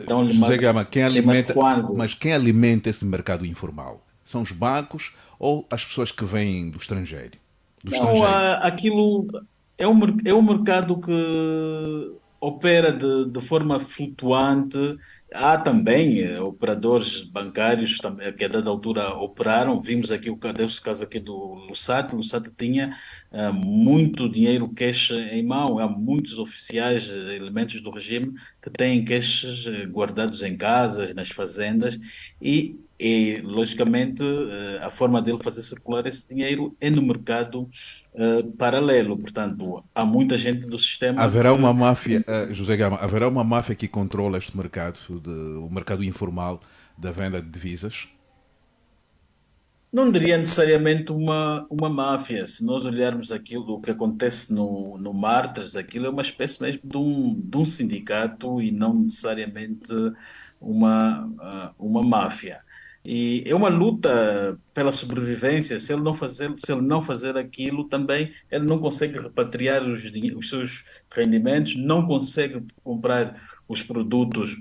dão-lhe José Gama, tem mais quando. mas quem alimenta esse mercado informal? São os bancos ou as pessoas que vêm do estrangeiro? Do Não, estrangeiro? aquilo é um mercado que opera de forma flutuante. Há também operadores bancários que a dada altura operaram. Vimos aqui deu-se o caso aqui do Lusat. O Lusat tinha muito dinheiro cash em mão. Há muitos oficiais, elementos do regime que têm cash guardados em casas, nas fazendas logicamente, a forma dele fazer circular esse dinheiro é no mercado paralelo. Portanto, há muita gente do sistema Haverá uma que máfia, José Gama, haverá uma máfia que controla este mercado, o mercado informal da venda de divisas? não diria necessariamente uma máfia. Se nós olharmos aquilo o que acontece no Martins, aquilo é uma espécie mesmo de um sindicato e não necessariamente uma máfia. E é uma luta pela sobrevivência. Se ele não fazer aquilo, também ele não consegue repatriar os seus rendimentos, não consegue comprar os produtos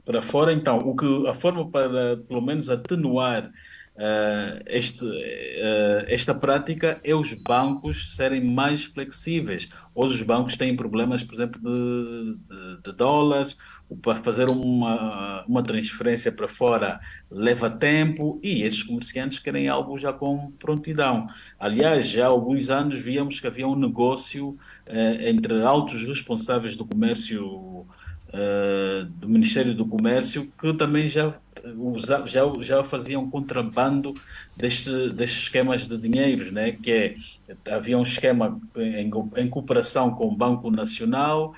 para fora. Então, a forma para, pelo menos, atenuar esta prática é os bancos serem mais flexíveis. Hoje os bancos têm problemas, por exemplo, de dólares, para fazer uma transferência para fora leva tempo e esses comerciantes querem algo já com prontidão. Aliás, já há alguns anos víamos que havia um negócio entre altos responsáveis do comércio do Ministério do Comércio que também já faziam contrabando destes esquemas de dinheiros, né? Havia um esquema em cooperação com o Banco Nacional.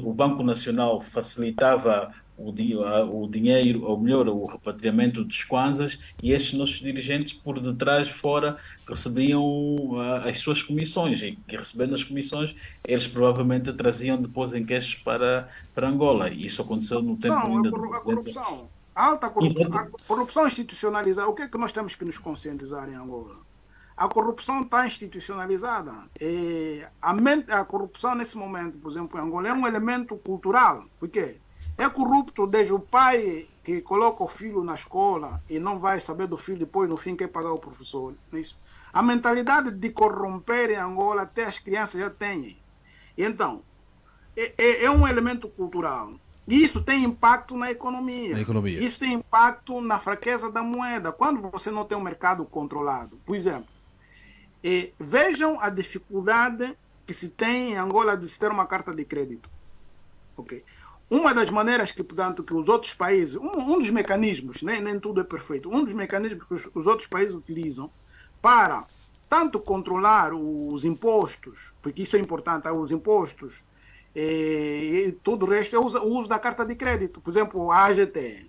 O Banco Nacional facilitava o dinheiro, ou melhor, o repatriamento dos kwanzas, e estes nossos dirigentes por detrás, fora, recebiam as suas comissões, e recebendo as comissões, eles provavelmente traziam depois em cash para Angola. E isso aconteceu no tempo Corrupção, ainda a corrupção, a alta corrupção, a corrupção institucionalizada. O que é que nós temos que nos conscientizar em Angola? A corrupção está institucionalizada. A corrupção nesse momento, por exemplo, em Angola, é um elemento cultural. Por quê? É corrupto desde o pai que coloca o filho na escola e não vai saber do filho depois, no fim, quer pagar o professor. Isso. A mentalidade de corromper em Angola até as crianças já têm. Então, é um elemento cultural. Isso tem impacto na economia. Isso tem impacto na fraqueza da moeda. Quando você não tem um mercado controlado, por exemplo, vejam a dificuldade que se tem em Angola de se ter uma carta de crédito. Okay. uma das maneiras que, portanto, que os outros países, um dos mecanismos, nem tudo é perfeito, um dos mecanismos que os outros países utilizam para tanto controlar os impostos, porque isso é importante, os impostos e todo o resto, é o uso da carta de crédito. Por exemplo, a AGT,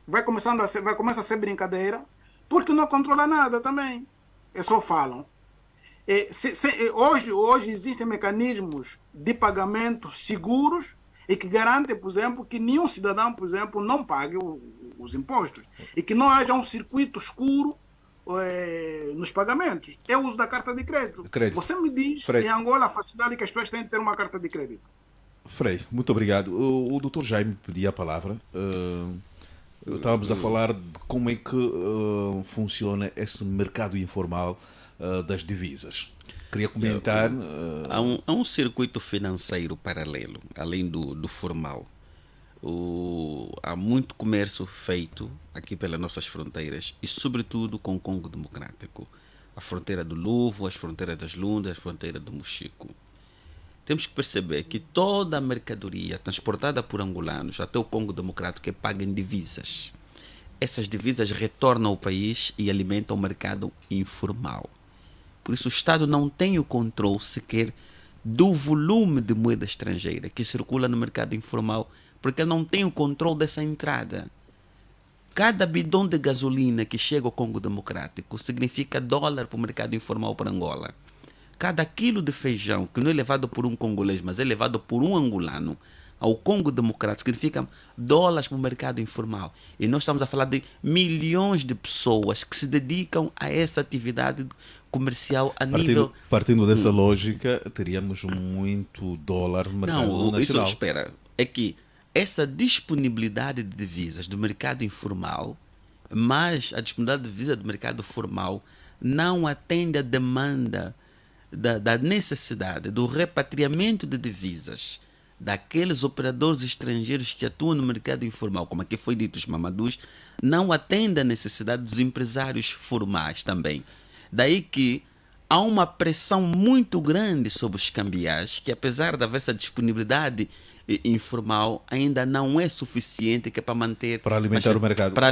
vai começar a ser brincadeira, porque não controla nada também. É só falam. Hoje existem mecanismos de pagamento seguros e que garantem, por exemplo, que nenhum cidadão, por exemplo, não pague os impostos e que não haja um circuito escuro nos pagamentos. É o uso da carta de crédito. Você me diz, Frei, em Angola, a facilidade que as pessoas têm de ter uma carta de crédito. Frei, muito obrigado. O Dr. Jaime pedia a palavra. Estávamos a falar de como é que funciona esse mercado informal das divisas. Queria comentar. Há um circuito financeiro paralelo, além do formal. Há muito comércio feito aqui pelas nossas fronteiras e, sobretudo, com o Congo Democrático. A fronteira do Luvo, as fronteiras das Lundas, a fronteira do Mochico. Temos que perceber que toda a mercadoria transportada por angolanos até o Congo Democrático é paga em divisas. Essas divisas retornam ao país e alimentam o mercado informal. Por isso o Estado não tem o controle sequer do volume de moeda estrangeira que circula no mercado informal, porque ele não tem o controle dessa entrada. Cada bidão de gasolina que chega ao Congo Democrático significa dólar para o mercado informal para Angola. Cada quilo de feijão que não é levado por um congolês, mas é levado por um angolano ao Congo Democrático, significa dólares para o mercado informal. E nós estamos a falar de milhões de pessoas que se dedicam a essa atividade comercial a nível... Partindo dessa lógica, teríamos muito dólar no mercado nacional. Isso, espera, é que essa disponibilidade de divisas do mercado informal, mas a disponibilidade de divisas do mercado formal não atende à demanda da necessidade do repatriamento de divisas daqueles operadores estrangeiros que atuam no mercado informal, como aqui foi dito, os mamadus, não atende à necessidade dos empresários formais também. Daí que há uma pressão muito grande sobre os cambiais, que apesar de haver essa disponibilidade informal, ainda não é suficiente que é para manter... Para alimentar o mercado. Para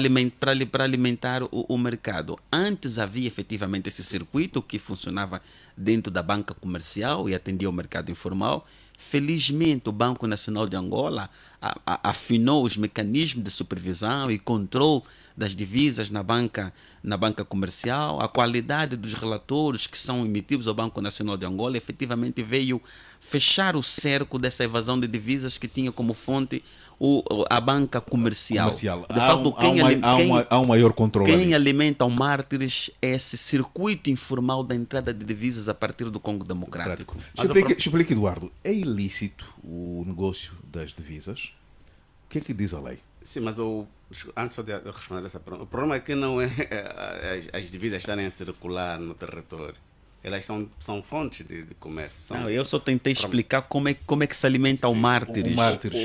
alimentar o mercado. Antes havia efetivamente esse circuito que funcionava dentro da banca comercial e atendia o mercado informal. Felizmente, o Banco Nacional de Angola afinou os mecanismos de supervisão e controle das divisas na banca comercial. A qualidade dos relatórios que são emitidos ao Banco Nacional de Angola efetivamente veio fechar o cerco dessa evasão de divisas que tinha como fonte a banca comercial. Há um maior controle. Quem alimenta os mártires é esse circuito informal da entrada de divisas a partir do Congo Democrático. Explique, Eduardo, é ilícito o negócio das divisas? O que é que diz a lei? Sim, mas antes de responder essa pergunta, o problema é que não é as divisas estarem a circular no território. Elas são fontes de comércio. Eu só tentei explicar como é que se alimenta o mártires.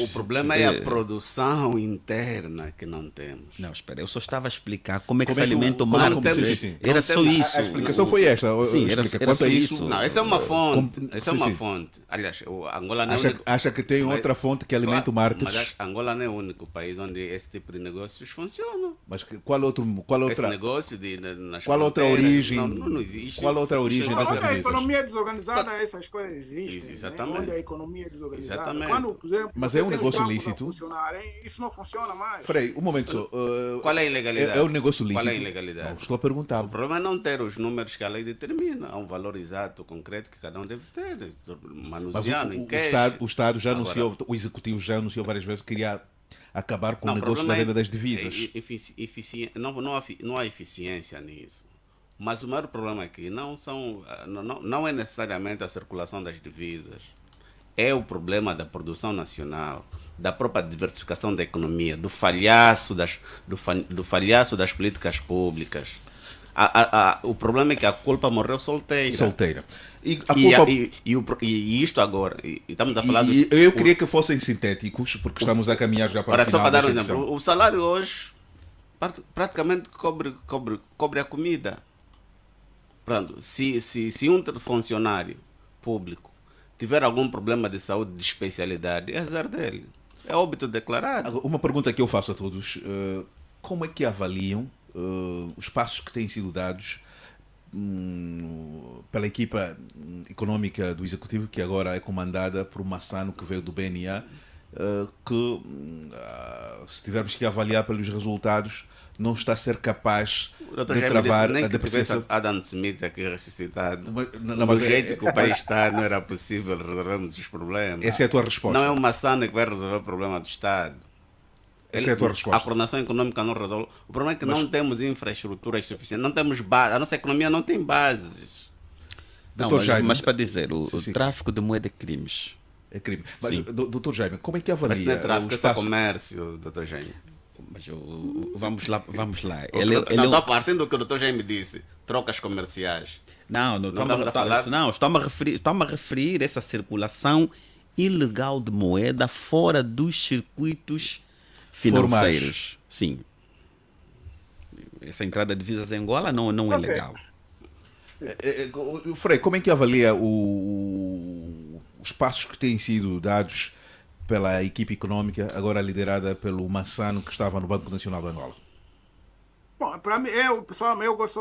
O problema é a produção interna que não temos. Não, espera, eu só estava a explicar como é que se alimenta o mártires. Era só isso. A explicação foi esta. Sim, era só isso. Não, essa é uma fonte. Essa é uma fonte. Aliás, Angola não acha que tem outra fonte que alimenta o mártires? Mas Angola não é o único país onde esse tipo de negócios funcionam. Mas qual outra? Esse negócio qual outra origem? Não existe. Qual outra origem? Onde a economia é desorganizada, essas coisas existem. Exatamente. Né? Onde a economia é desorganizada. Exatamente. Quando, por exemplo, mas é um negócio lícito. Isso não funciona mais. Frei, um momento só. Qual é a ilegalidade? É um negócio lícito. Qual é a ilegalidade? Não, estou a perguntar. O problema é não ter os números que a lei determina. Há um valor exato, concreto que cada um deve ter. Manuseando, em cash. O Estado já anunciou, o Executivo já anunciou várias vezes que queria acabar com o negócio da venda das divisas. Não há eficiência nisso. Mas o maior problema aqui não é necessariamente a circulação das divisas. É o problema da produção nacional, da própria diversificação da economia, do falhaço das políticas públicas. O problema é que a culpa morreu solteira. E isto agora, estamos a falar eu queria que fossem sintéticos, porque estamos a caminhar já para o final. Só para dar um exemplo, o salário hoje praticamente cobre a comida. Pronto, se um funcionário público tiver algum problema de saúde de especialidade, é azar dele. É óbito declarado. Agora, uma pergunta que eu faço a todos: como é que avaliam os passos que têm sido dados pela equipa económica do Executivo, que agora é comandada por Massano, que veio do BNA, que, se tivermos que avaliar pelos resultados, não está a ser capaz O Dr. de Jaime travar disse, nem a que tivesse depreciação? Adam Smith aqui ressuscitado, Não, do mas jeito que o país está, não era possível resolvermos os problemas. essa é a tua resposta. Não é o Massano que vai resolver o problema do Estado. Essa é a tua A resposta. coordenação econômica não resolve. O problema é que não temos infraestruturas suficientes, não temos base, a nossa economia não tem bases. Não, Doutor Jaime, mas para dizer, o Sim, sim. tráfico de moeda é crimes. é crime. Mas, Sim. doutor Jaime, como é que Mas não avalia é tráfico, os isso é passos? comércio, Dr. Jaime. Mas vamos lá, vamos lá. Não está partindo do que o Dr. Jaime disse, trocas comerciais. Não, Não estamos a falar- não, estou-me a referir a essa circulação ilegal de moeda fora dos circuitos financeiros. Sim. Essa entrada de divisas em Angola não é Ok. legal. Frei, como é que avalia os passos que têm sido dados pela equipe económica, agora liderada pelo Massano, que estava no Banco Nacional de Angola? Bom, para mim, pessoal, eu gosto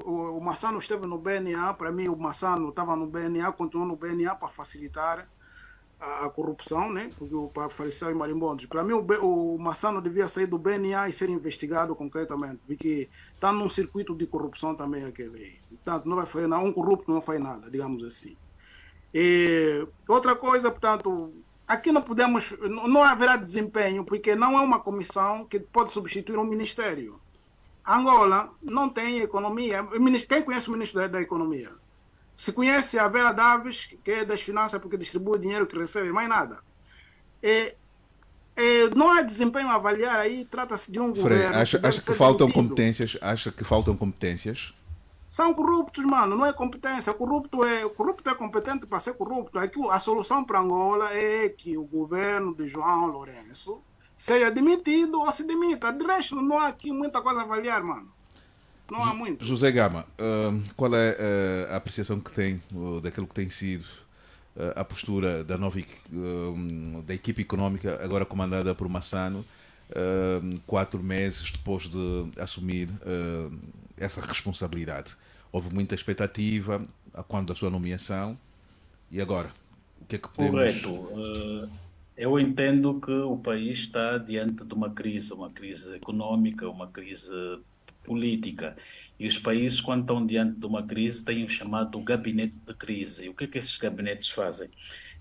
o Massano esteve no BNA, para mim o Massano estava no BNA, continuou no BNA para facilitar a corrupção, né? Para fariseus e marimbondos. Para mim o Massano devia sair do BNA e ser investigado concretamente, porque está num circuito de corrupção também aquele aí. Portanto, não vai fazer nada, um corrupto não faz nada, digamos assim. E outra coisa, portanto, aqui não haverá desempenho, porque não é uma comissão que pode substituir um ministério. Angola não tem economia. Quem conhece o ministro da Economia? Se conhece a Vera Daves, que é das finanças, porque distribui o dinheiro que recebe, mais nada. Não há desempenho a avaliar aí, trata-se de um Frei, governo. acha deve que ser faltam demitido. competências? Acha que faltam competências? São corruptos, mano, não é competência. Corrupto é competente para ser corrupto. Aqui, a solução para Angola é que o governo de João Lourenço seja demitido ou se demita. De resto, não há aqui muita coisa a avaliar, mano. Não há muito. José Gama, qual é a apreciação que tem daquilo que tem sido a postura da nova da equipe económica, agora comandada por Massano, 4 meses depois de assumir essa responsabilidade? Houve muita expectativa a quando da sua nomeação, e agora? O que é que podemos... Correto. Eu entendo que o país está diante de uma crise econômica, uma crise política. E os países, quando estão diante de uma crise, têm o chamado gabinete de crise. E o que é que esses gabinetes fazem?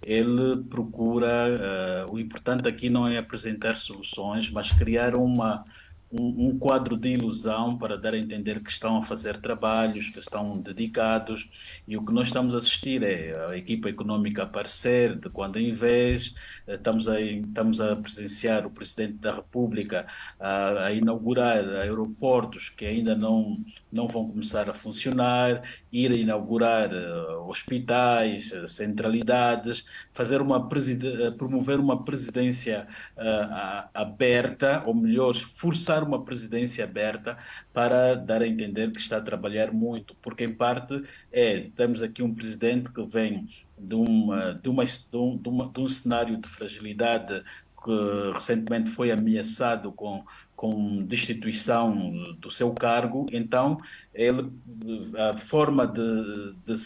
Ele procura, o importante aqui não é apresentar soluções, mas criar um quadro de ilusão para dar a entender que estão a fazer trabalhos, que estão dedicados, e o que nós estamos a assistir é a equipa econômica aparecer de quando em vez, estamos a presenciar o Presidente da República a inaugurar aeroportos que ainda não vão começar a funcionar, ir a inaugurar hospitais, centralidades, promover uma presidência aberta, ou melhor, forçar uma presidência aberta para dar a entender que está a trabalhar muito, porque em parte temos aqui um presidente que vem de um cenário de fragilidade que recentemente foi ameaçado com destituição do seu cargo. Então a forma de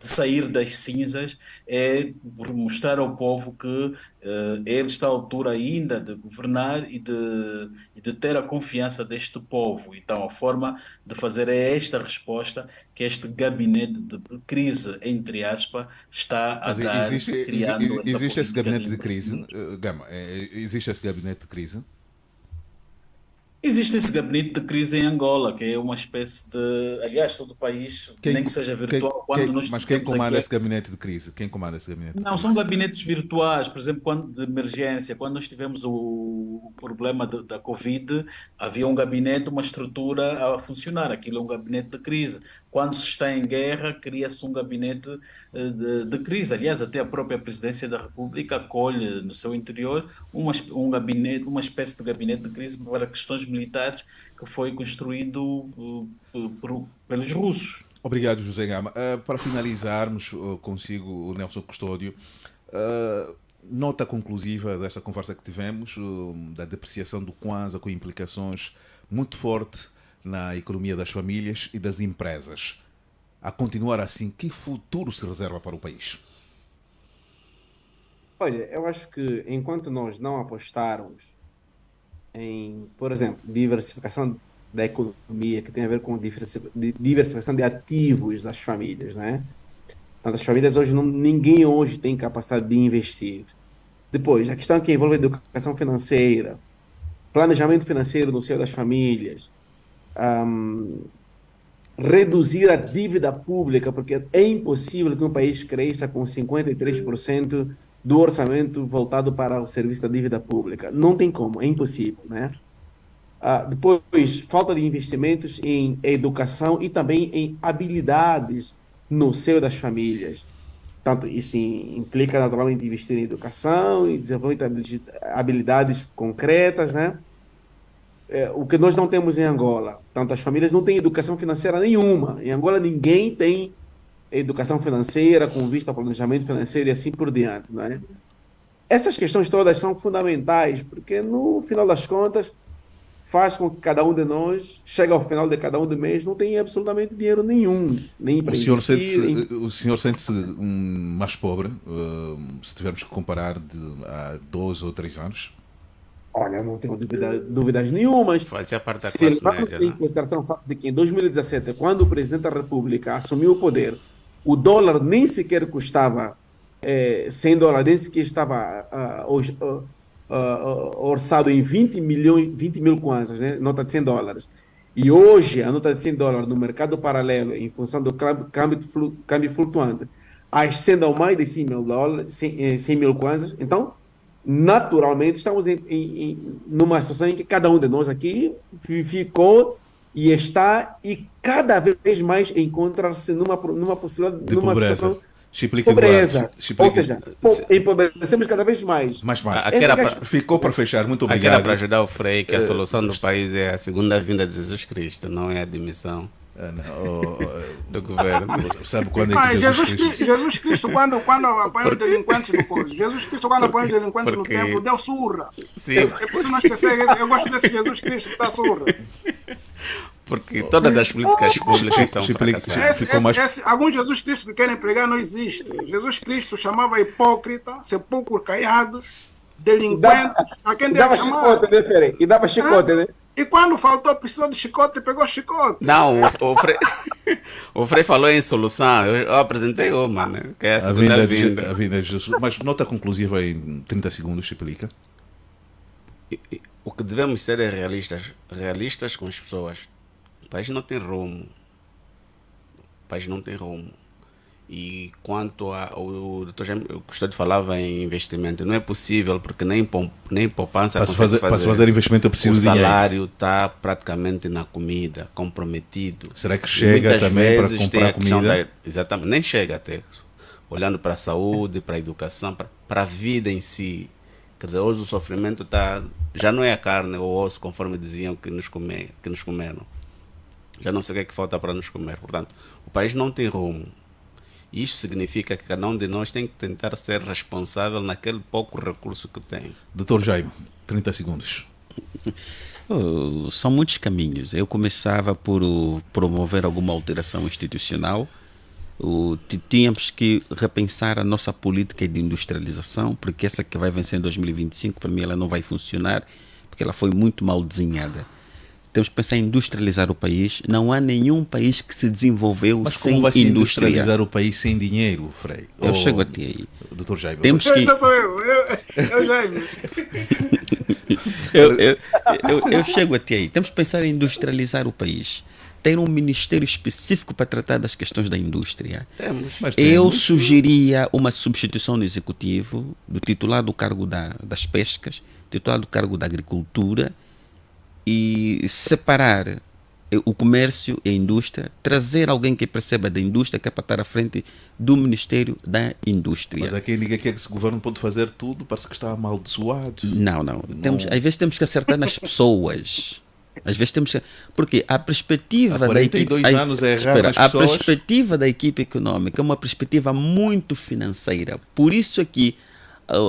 sair das cinzas é mostrar ao povo que ele está à altura ainda de governar e de ter a confiança deste povo. Então a forma de fazer é esta resposta que este gabinete de crise, entre aspas, está a Mas dar, criando esta existe esse política gabinete de crise? investimento. Gama, existe esse gabinete de crise? Existe esse gabinete de crise em Angola, que é uma espécie de. Aliás, todo o país, nem que seja virtual, quando nós Mas quem tivemos comanda aqui. esse gabinete de crise? Quem comanda esse gabinete de Não, crise? são gabinetes virtuais, por exemplo, quando de emergência, quando nós tivemos o problema da Covid, havia um gabinete, uma estrutura a funcionar, aquilo é um gabinete de crise. Quando se está em guerra, cria-se um gabinete de crise. Aliás, até a própria Presidência da República acolhe no seu interior um gabinete, uma espécie de gabinete de crise para questões militares que foi construído pelos russos. Obrigado, José Gama. Para finalizarmos, consigo o Nelson Custódio, nota conclusiva desta conversa que tivemos, da depreciação do Kwanza, com implicações muito fortes na economia das famílias e das empresas. A continuar assim, que futuro se reserva para o país? Olha, eu acho que enquanto nós não apostarmos em, por exemplo, diversificação da economia, que tem a ver com diversificação de ativos das famílias, né? Então, as famílias hoje, ninguém hoje tem capacidade de investir. Depois, a questão que envolve educação financeira, planejamento financeiro no seio das famílias, reduzir a dívida pública, porque é impossível que um país cresça com 53% do orçamento voltado para o serviço da dívida pública. Não tem como, é impossível, né? Depois, falta de investimentos em educação e também em habilidades no seio das famílias. Tanto isso implica naturalmente investir em educação e desenvolvimento de habilidades concretas, né? O que nós não temos em Angola. Tanto as famílias não têm educação financeira nenhuma. Em Angola ninguém tem educação financeira com vista ao planejamento financeiro e assim por diante, não é? Essas questões todas são fundamentais, porque no final das contas faz com que cada um de nós, chega ao final de cada um do mês, não tenha absolutamente dinheiro nenhum, nem para investir. O senhor sente-se mais pobre, se tivermos que comparar há 2 ou 3 anos? Olha, não tenho dúvidas nenhumas. Fazia parte da Se classe levarmos média, em né? consideração o fato de que em 2017, quando o presidente da República assumiu o poder, o dólar nem sequer custava $100, nem sequer estava orçado em 20 mil kwanzas, né? Nota de $100. E hoje, a nota de $100 no mercado paralelo, em função do câmbio flutuante, ascende a mais de $100 mil, 100 mil kwanzas. Então, naturalmente, estamos numa situação em que cada um de nós aqui ficou e está, e cada vez mais encontra-se numa possibilidade De numa pobreza. situação Chiplique pobreza. Eduardo. Ou seja, empobrecemos cada vez mais. Mais. Aqui era pra- Ficou para fechar. Muito Aqui era obrigado. para ajudar o Frei que a solução do país é a segunda vinda de Jesus Cristo, não é a admissão do governo. Sabe quando é que Jesus Cristo, quando apanha os delinquentes no coisa. Jesus Cristo, quando apanha os delinquentes no Porque- templo, deu surra. Sim, É por isso não esquecer, eu gosto desse Jesus Cristo que dá surra. porque todas as políticas públicas são Chiplique- fracassadas. Ficou mais- Alguns Jesus Cristo que querem pregar não existe. Jesus Cristo chamava hipócrita, sepulcros caiados, delinquente, a quem E deve dava chamar. chicote, né, Fere? E dava chicote, né? E quando faltou, precisou de chicote, pegou chicote. Não, o Frei falou em solução, eu apresentei uma, né? Que é a a segunda vinda, vinda. a vinda de Jesus. Mas nota conclusiva em 30 segundos, Chiplica. O que devemos ser é realistas com as pessoas. O país não tem rumo. O país não tem rumo. E quanto o Dr. Jaime Custódio falava em investimento, não é possível, porque nem poupança Para se consegue fazer investimento eu preciso o de dinheiro. salário está praticamente na comida, comprometido. Será que E chega muitas também para vezes tem comprar a questão comida? exatamente, nem chega até. Olhando para a saúde, para a educação, para a vida em si. Quer dizer, hoje o sofrimento já não é a carne ou o osso, conforme diziam que nos comeram. Já não sei o que é que falta para nos comer. Portanto, o país não tem rumo. Isso significa que cada um de nós tem que tentar ser responsável naquele pouco recurso que tem. Dr. Jaime, 30 segundos. São muitos caminhos. Eu começava por promover alguma alteração institucional. Tínhamos que repensar a nossa política de industrialização, porque essa que vai vencer em 2025, para mim, ela não vai funcionar, porque ela foi muito mal desenhada. Temos que pensar em industrializar o país. Não há nenhum país que se desenvolveu Mas sem como vai se indústria. industrializar o país sem dinheiro, Frei? Eu chego até aí. Dr. Jaime. Temos que... Então sou eu Jaime. Eu chego até aí. Temos que pensar em industrializar o país. Ter um ministério específico para tratar das questões da indústria. Mas Eu temos. sugeria uma substituição no executivo do titular do cargo das pescas, titular do cargo da agricultura, e separar o comércio e a indústria, trazer alguém que perceba da indústria, que é para estar à frente do Ministério da Indústria. Mas há quem diga que esse governo pode fazer tudo, parece que está amaldiçoado. Não. Às vezes temos que acertar nas pessoas. Às vezes temos que... Porque a perspectiva Há da equipe... 42 anos é errar nas a pessoas. perspectiva da equipe econômica é uma perspectiva muito financeira. Por isso aqui,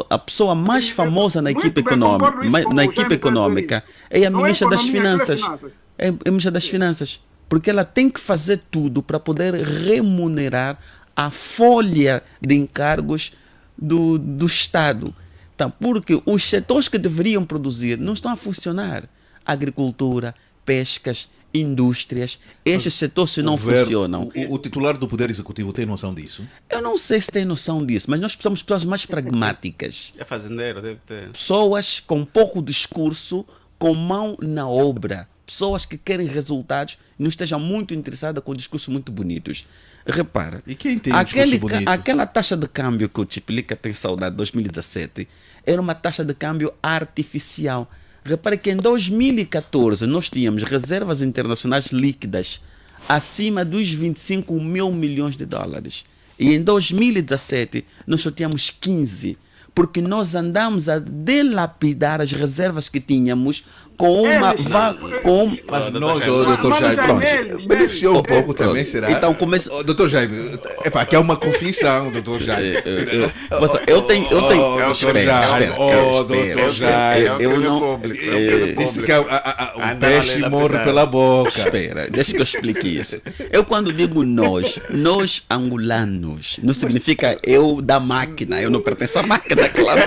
a pessoa mais famosa na Muito equipe bem, concordo isso com o na Jaime equipe está a dizer econômica isso. é a Não é ministra das economia, aquilo é Finanças. finanças. É a ministra das Finanças. Porque ela tem que fazer tudo para poder remunerar a folha de encargos do Estado. Então, porque os setores que deveriam produzir não estão a funcionar. Agricultura, pescas, indústrias, estes setores se não funcionam. O titular do Poder Executivo tem noção disso? Eu não sei se tem noção disso, mas nós precisamos de pessoas mais pragmáticas. É fazendeiro, deve ter. Pessoas com pouco discurso, com mão na obra. Pessoas que querem resultados e não estejam muito interessadas com discursos muito bonitos. Repara, E quem tem discurso bonito? aquela taxa de câmbio que o Tiplica tem saudade de 2017 era uma taxa de câmbio artificial. Repare que em 2014 nós tínhamos reservas internacionais líquidas acima dos 25 mil milhões de dólares. E em 2017 nós só tínhamos 15, porque nós andamos a dilapidar as reservas que tínhamos com uma... Mas nós, doutor Mas Jaime, não pronto, tem eles, beneficiou um pouco pronto. também, será? Então começa... Doutor Jaime, aqui há uma confissão, doutor Jaime. Eu tenho... doutor Jaime, doutor Jaime. Eu não... Disse que o peixe morre pela boca. Espera, deixa que eu explique isso. Eu quando digo nós angolanos, não significa eu da máquina, eu não pertenço à máquina, claro.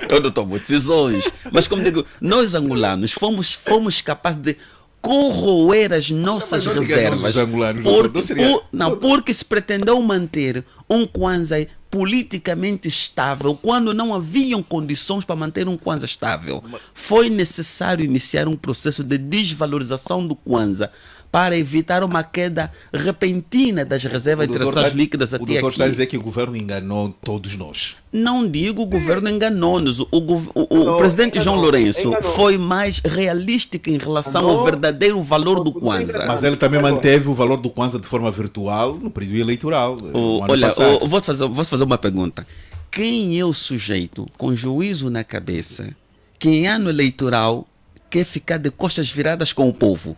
Eu não tomo decisões. Mas como digo, nós angolanos fomos capazes de corroer as nossas não diga reservas. nós os angolanos, doutor, seria- Porque se pretendeu manter um Kwanza politicamente estável quando não haviam condições para manter um Kwanza estável. Foi necessário iniciar um processo de desvalorização do Kwanza para evitar uma queda repentina das reservas internacionais líquidas O até doutor está a aqui. dizer que o governo enganou todos nós. Não digo o governo enganou-nos. O presidente João Lourenço foi mais realístico em relação ao verdadeiro valor do Kwanza. Mas ele também manteve o valor do Kwanza de forma virtual no período eleitoral. no ano Olha, passado. vou te fazer uma pergunta. Quem é o sujeito com juízo na cabeça que em ano eleitoral quer ficar de costas viradas com o povo?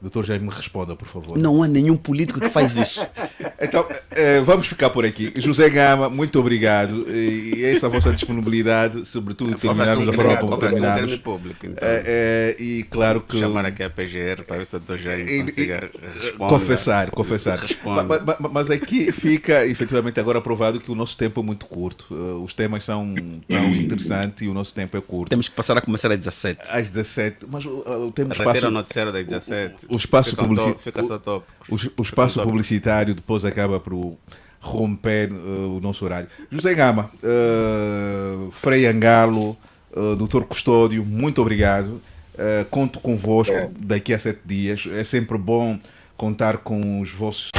Doutor Jaime, me responda, por favor. Não há nenhum político que faz isso. Então, vamos ficar por aqui. José Gama, muito obrigado. E essa vossa disponibilidade, sobretudo, terminarmos da forma como terminarmos. Público, então. E claro que... Chamar aqui a PGR para ver se o doutor Jaime consiga Confessar. Responda. Mas aqui fica efetivamente agora provado que o nosso tempo é muito curto. Os temas são tão interessantes e o nosso tempo é curto. Temos que passar a começar às 17. Às 17, mas temos Retira o espaço. noticiário das 17. O espaço Fica só top. O espaço publicitário depois acaba por romper o nosso horário. José Gama, Frei Angalo, Doutor Custódio, muito obrigado. Conto convosco daqui a 7 dias. É sempre bom contar com os vossos